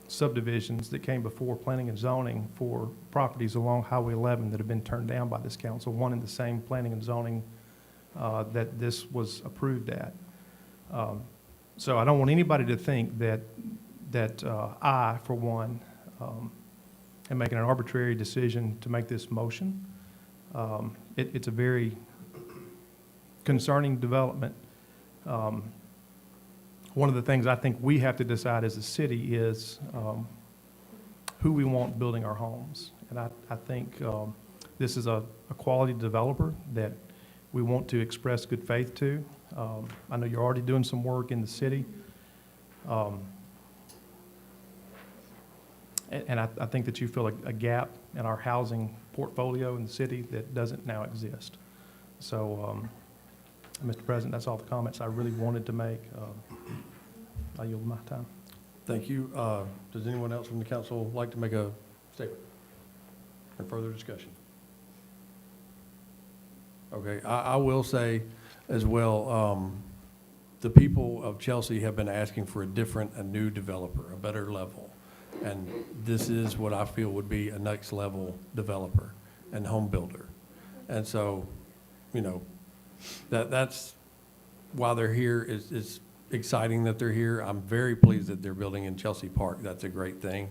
subdivisions that came before planning and zoning for properties along Highway 11 that have been turned down by this council, one in the same planning and zoning that this was approved at. So I don't want anybody to think that I, for one, am making an arbitrary decision to make this motion. It's a very concerning development. One of the things I think we have to decide as a city is who we want building our homes. And I think this is a quality developer that we want to express good faith to. I know you're already doing some work in the city. And I think that you fill a gap in our housing portfolio in the city that doesn't now exist. So, Mr. President, that's all the comments I really wanted to make. I yield my time. Thank you. Does anyone else from the council like to make a statement or further discussion? Okay, I will say as well, the people of Chelsea have been asking for a new developer, a better level. And this is what I feel would be a next level developer and home builder. And so, you know, that's why they're here. It's exciting that they're here. I'm very pleased that they're building in Chelsea Park. That's a great thing.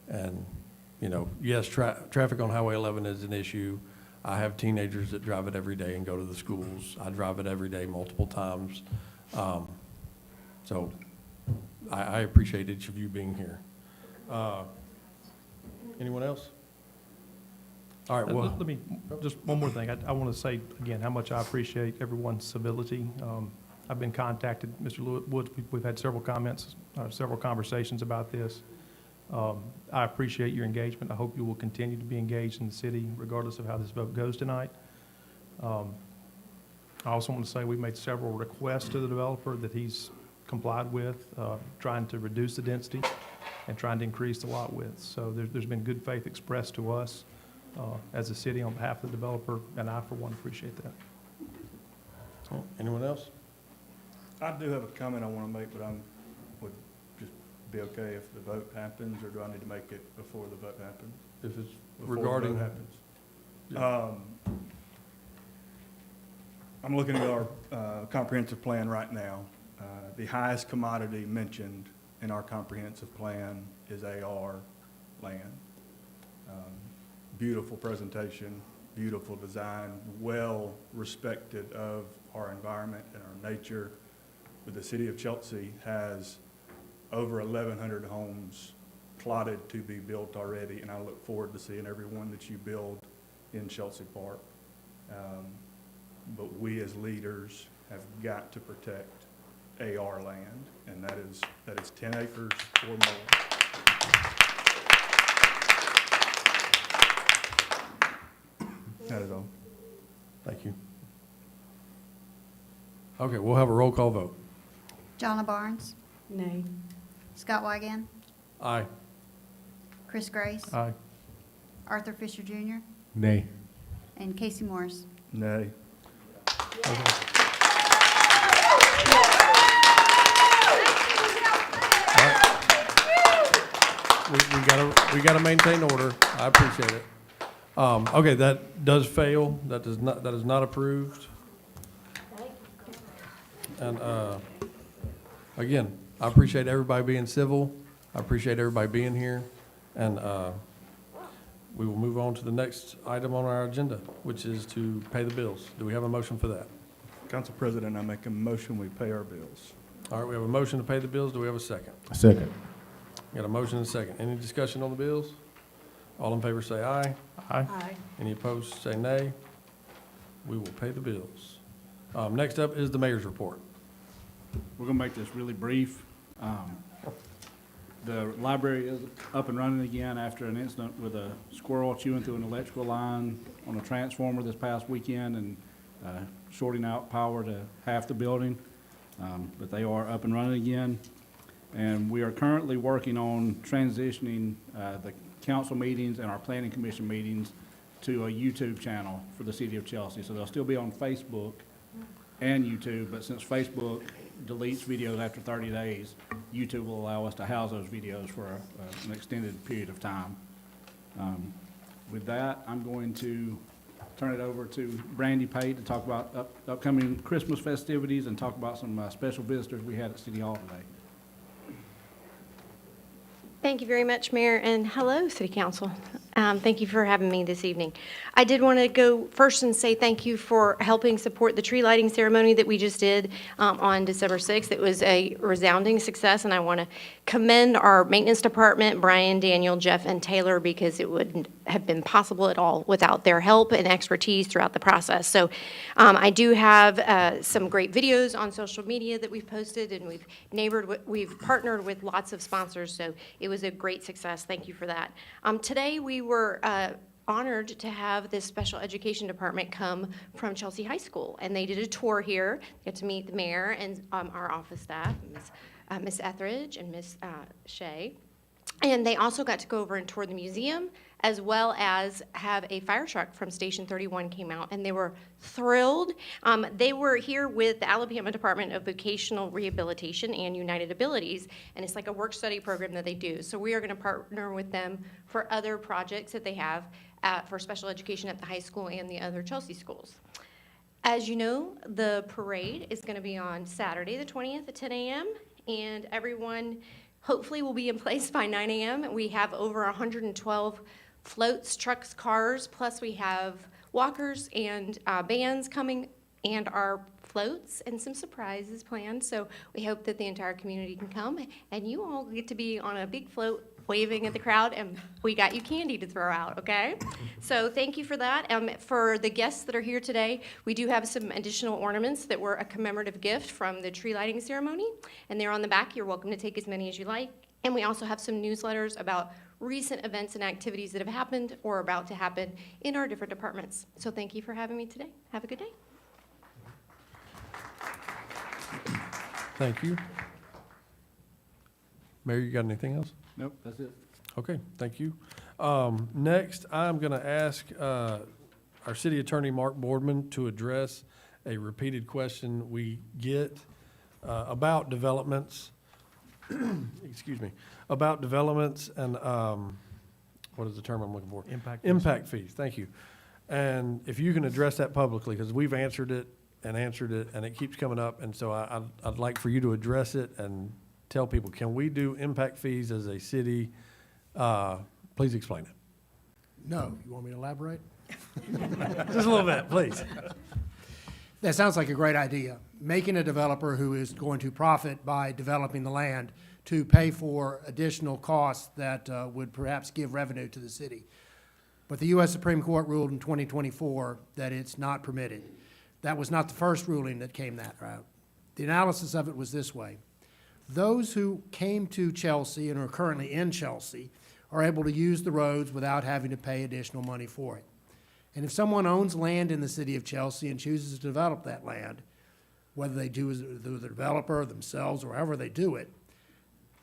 And, you know, yes, traffic on Highway 11 is an issue. I have teenagers that drive it every day and go to the schools. I drive it every day multiple times. So I appreciate each of you being here. Anyone else? All right, well. Let me, just one more thing. I want to say again how much I appreciate everyone's civility. I've been contacted, Mr. Woods, we've had several comments, several conversations about this. I appreciate your engagement. I hope you will continue to be engaged in the city regardless of how this vote goes tonight. I also want to say we've made several requests to the developer that he's complied with, trying to reduce the density and trying to increase the lot width. So there's been good faith expressed to us as a city on behalf of the developer, and I, for one, appreciate that. Anyone else? I do have a comment I want to make, but would just be okay if the vote happens, or do I need to make it before the vote happens? If it's Before regarding. the vote happens. I'm looking at our comprehensive plan right now. The highest commodity mentioned in our comprehensive plan is AR land. Beautiful presentation, beautiful design, well respected of our environment and our nature. But the city of Chelsea has over 1,100 homes plotted to be built already, and I look forward to seeing every one that you build in Chelsea Park. But we as leaders have got to protect AR land, and that is 10 acres or more. That is all. Thank you. Okay, we'll have a roll call vote. Jonna Barnes, Nay. Scott Wygan, Aye. Chris Grace, Aye. Arthur Fisher Jr., Nay. and Casey Morris. Nay. We gotta maintain order. I appreciate it. Okay, that does fail. That is not approved. And, again, I appreciate everybody being civil. I appreciate everybody being here. And, we will move on to the next item on our agenda, which is to pay the bills. Do we have a motion for that? Council President, I make a motion we pay our bills. All right, we have a motion to pay the bills. Do we have a second? Second. Got a motion and a second. Any discussion on the bills? All in favor say aye. Aye. Aye. Any opposed say nay. We will pay the bills. Next up is the mayor's report. We're going to make this really brief. The library is up and running again after an incident with a squirrel chewing through an electrical line on a transformer this past weekend and shorting out power to half the building. But they are up and running again. And we are currently working on transitioning the council meetings and our planning commission meetings to a YouTube channel for the city of Chelsea. So they'll still be on Facebook and YouTube, but since Facebook deletes videos after 30 days, YouTube will allow us to house those videos for an extended period of time. With that, I'm going to turn it over to Brandy Pate to talk about upcoming Christmas festivities and talk about some special visitors we had at City Hall today. Thank you very much, Mayor, and hello, City Council. Thank you for having me this evening. I did want to go first and say thank you for helping support the tree lighting ceremony that we just did on December 6th. It was a resounding success, and I want to commend our maintenance department, Brian, Daniel, Jeff, and Taylor, because it wouldn't have been possible at all without their help and expertise throughout the process. So I do have some great videos on social media that we've posted, and we've partnered with lots of sponsors, so it was a great success. Thank you for that. Today we were honored to have this special education department come from Chelsea High School, and they did a tour here. Got to meet the mayor and our office staff, Ms. Etheridge and Ms. Shea. And they also got to go over and tour the museum, as well as have a fire truck from Station 31 came out, and they were thrilled. They were here with the Alabama Department of Vocational Rehabilitation and United Abilities, and it's like a work-study program that they do. So we are going to partner with them for other projects that they have for special education at the high school and the other Chelsea schools. As you know, the parade is going to be on Saturday, the 20th at 10 a.m., and everyone hopefully will be in place by 9 a.m. We have over 112 floats, trucks, cars, plus we have walkers and bands coming, and our floats and some surprises planned. So we hope that the entire community can come, and you all get to be on a big float waving at the crowd, and we got you candy to throw out, okay? So thank you for that. For the guests that are here today, we do have some additional ornaments that were a commemorative gift from the tree lighting ceremony, and they're on the back. You're welcome to take as many as you like. And we also have some newsletters about recent events and activities that have happened or about to happen in our different departments. So thank you for having me today. Have a good day. Thank you. Mayor, you got anything else? Nope, that's it. Okay, thank you. Next, I'm going to ask our city attorney, Mark Boardman, to address a repeated question we get about developments, excuse me, about developments and, what is the term I'm looking for? Impact fees. Impact fees, thank you. And if you can address that publicly, because we've answered it, and it keeps coming up, and so I'd like for you to address it and tell people, can we do impact fees as a city? Please explain it. No, you want me to elaborate? Just a little bit, please. That sounds like a great idea. Making a developer who is going to profit by developing the land to pay for additional costs that would perhaps give revenue to the city. But the U.S. Supreme Court ruled in 2024 that it's not permitted. That was not the first ruling that came that route. The analysis of it was this way. Those who came to Chelsea and are currently in Chelsea are able to use the roads without having to pay additional money for it. And if someone owns land in the city of Chelsea and chooses to develop that land, whether they do as the developer themselves or however they do it,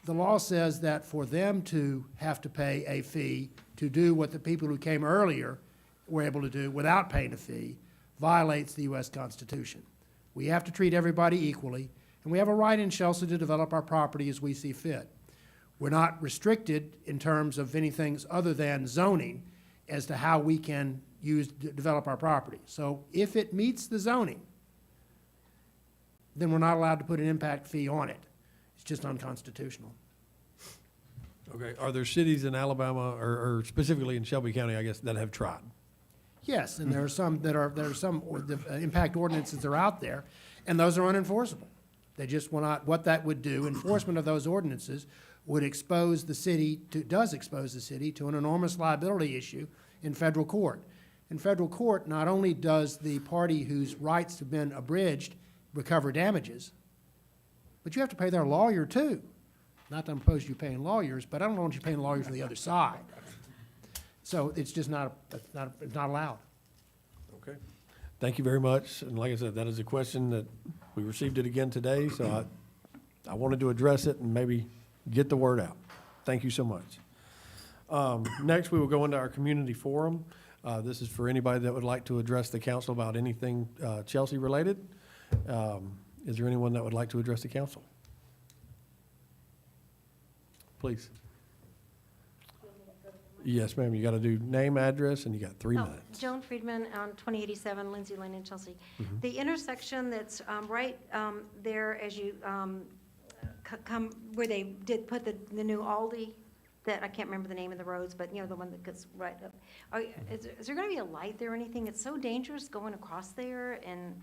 the law says that for them to have to pay a fee to do what the people who came earlier were able to do without paying a fee violates the U.S. Constitution. We have to treat everybody equally, and we have a right in Chelsea to develop our property as we see fit. We're not restricted in terms of anything other than zoning as to how we can develop our property. So if it meets the zoning, then we're not allowed to put an impact fee on it. It's just unconstitutional. Okay, are there cities in Alabama, or specifically in Shelby County, I guess, that have tried? Yes, and there are some impact ordinances that are out there, and those are unenforceable. They just will not, what that would do, enforcement of those ordinances would expose the city does expose the city to an enormous liability issue in federal court. In federal court, not only does the party whose rights have been abridged recover damages, but you have to pay their lawyer too. Not that I'm opposed to you paying lawyers, but I don't want you paying lawyers for the other side. So it's just not allowed. Okay. Thank you very much. And like I said, that is a question that we received it again today, so I wanted to address it and maybe get the word out. Thank you so much. Next, we will go into our community forum. This is for anybody that would like to address the council about anything Chelsea-related. Is there anyone that would like to address the council? Please. Yes, ma'am. You got to do name, address, and you got 3 minutes. Joan Friedman on 2087 Lindsay Lane in Chelsea. Mhm. The intersection that's right there as you come, where they did put the new Aldi, that, I can't remember the name of the roads, but you know, the one that gets right up. Is there going to be a light there or anything? It's so dangerous going across there, and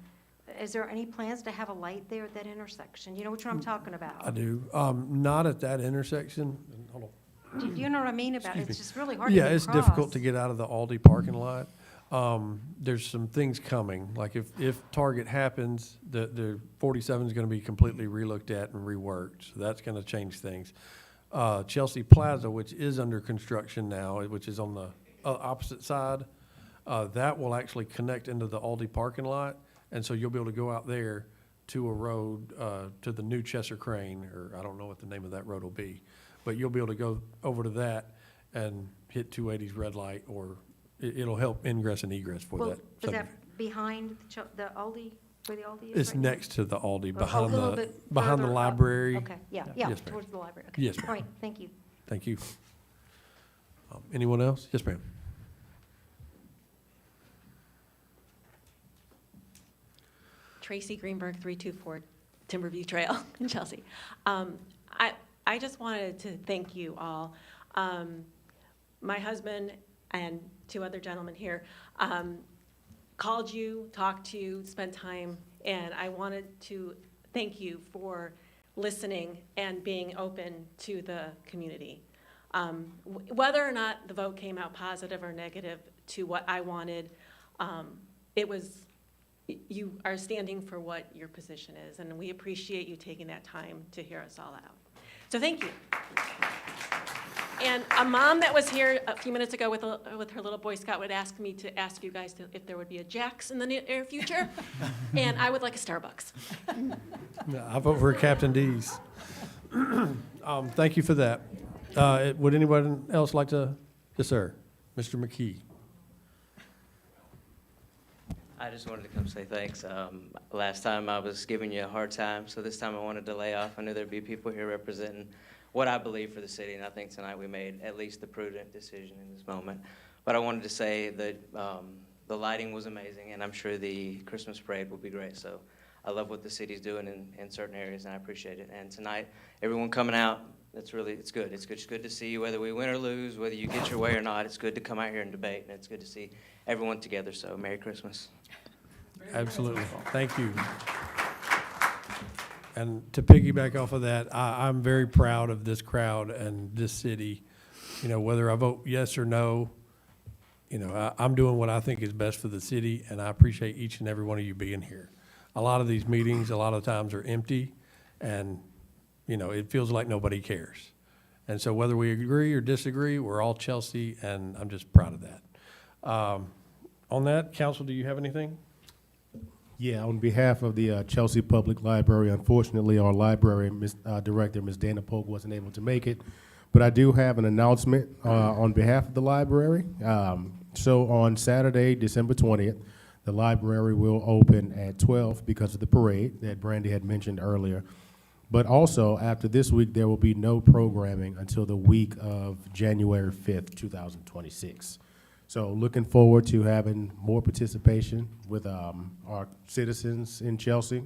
is there any plans to have a light there at that intersection? You know which one I'm talking about? I do. Not at that intersection. Hold on. Do you know what I mean about it? Excuse It's me. just really hard to Yeah, get it's difficult across. to get out of the Aldi parking lot. There's some things coming, like if Target happens, the 47 is going to be completely relooked at and reworked, so that's going to change things. Chelsea Plaza, which is under construction now, which is on the opposite side, that will actually connect into the Aldi parking lot, and so you'll be able to go out there to a road, to the new Chester Crane, or I don't know what the name of that road will be, but you'll be able to go over to that and hit 280's red light, or it'll help ingress and egress for Well, that. is that behind the Aldi, where the Aldi is It's right now? next to the Aldi, Oh, behind a little the, bit behind the further up. library. Okay, yeah, Yes, ma'am. towards the library. Okay. Yes, ma'am. All right, thank you. Thank you. Anyone else? Yes, ma'am. Tracy Greenberg, 324 Timberview Trail in Chelsea. I just wanted to thank you all. My husband and 2 other gentlemen here called you, talked to you, spent time, and I wanted to thank you for listening and being open to the community. Whether or not the vote came out positive or negative to what I wanted, it was, you are standing for what your position is, and we appreciate you taking that time to hear us all out. So thank you. And a mom that was here a few minutes ago with her little Boy Scout would ask me to ask you guys if there would be a Jack's in the near future, and I would like a Starbucks. I vote for a Captain D's. Thank you for that. Would anyone else like to? Yes, sir. Mr. McKee. I just wanted to come say thanks. Last time I was giving you a hard time, so this time I wanted to lay off. I knew there'd be people here representing what I believe for the city, and I think tonight we made at least the prudent decision in this moment. But I wanted to say that the lighting was amazing, and I'm sure the Christmas parade will be great. So I love what the city's doing in certain areas, and I appreciate it. And tonight, everyone coming out, it's good. It's good to see you, whether we win or lose, whether you get your way or not. It's good to come out here and debate, and it's good to see everyone together. So Merry Christmas. Absolutely. Thank you. And to piggyback off of that, I'm very proud of this crowd and this city. You know, whether I vote yes or no, you know, I'm doing what I think is best for the city, and I appreciate each and every one of you being here. A lot of these meetings, a lot of times are empty, and, you know, it feels like nobody cares. And so whether we agree or disagree, we're all Chelsea, and I'm just proud of that. On that, council, do you have anything? Yeah, on behalf of the Chelsea Public Library, unfortunately, our library director, Ms. Dana Polk, wasn't able to make it. But I do have an announcement on behalf of the library. So on Saturday, December 20th, the library will open at 12 because of the parade that Brandy had mentioned earlier. But also, after this week, there will be no programming until the week of January 5th, 2026. So looking forward to having more participation with our citizens in Chelsea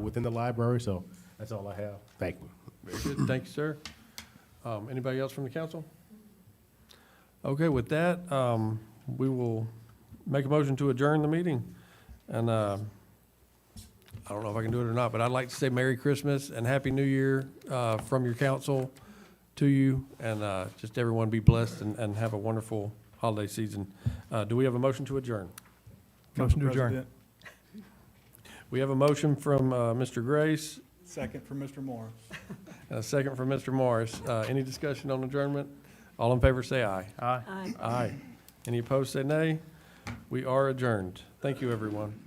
within the library. So that's all I have. Thank you. Very good. Thank you, sir. Anybody else from the council? Okay, with that, we will make a motion to adjourn the meeting. And I don't know if I can do it or not, but I'd like to say Merry Christmas and Happy New Year from your council to you. And just everyone be blessed and have a wonderful holiday season. Do we have a motion to adjourn? Motion to adjourn. We have a motion from Mr. Grace. Second from Mr. Morris. And a second from Mr. Morris. Any discussion on adjournment? All in favor say aye. Aye. Aye. Aye. Any opposed say nay. We are adjourned. Thank you, everyone.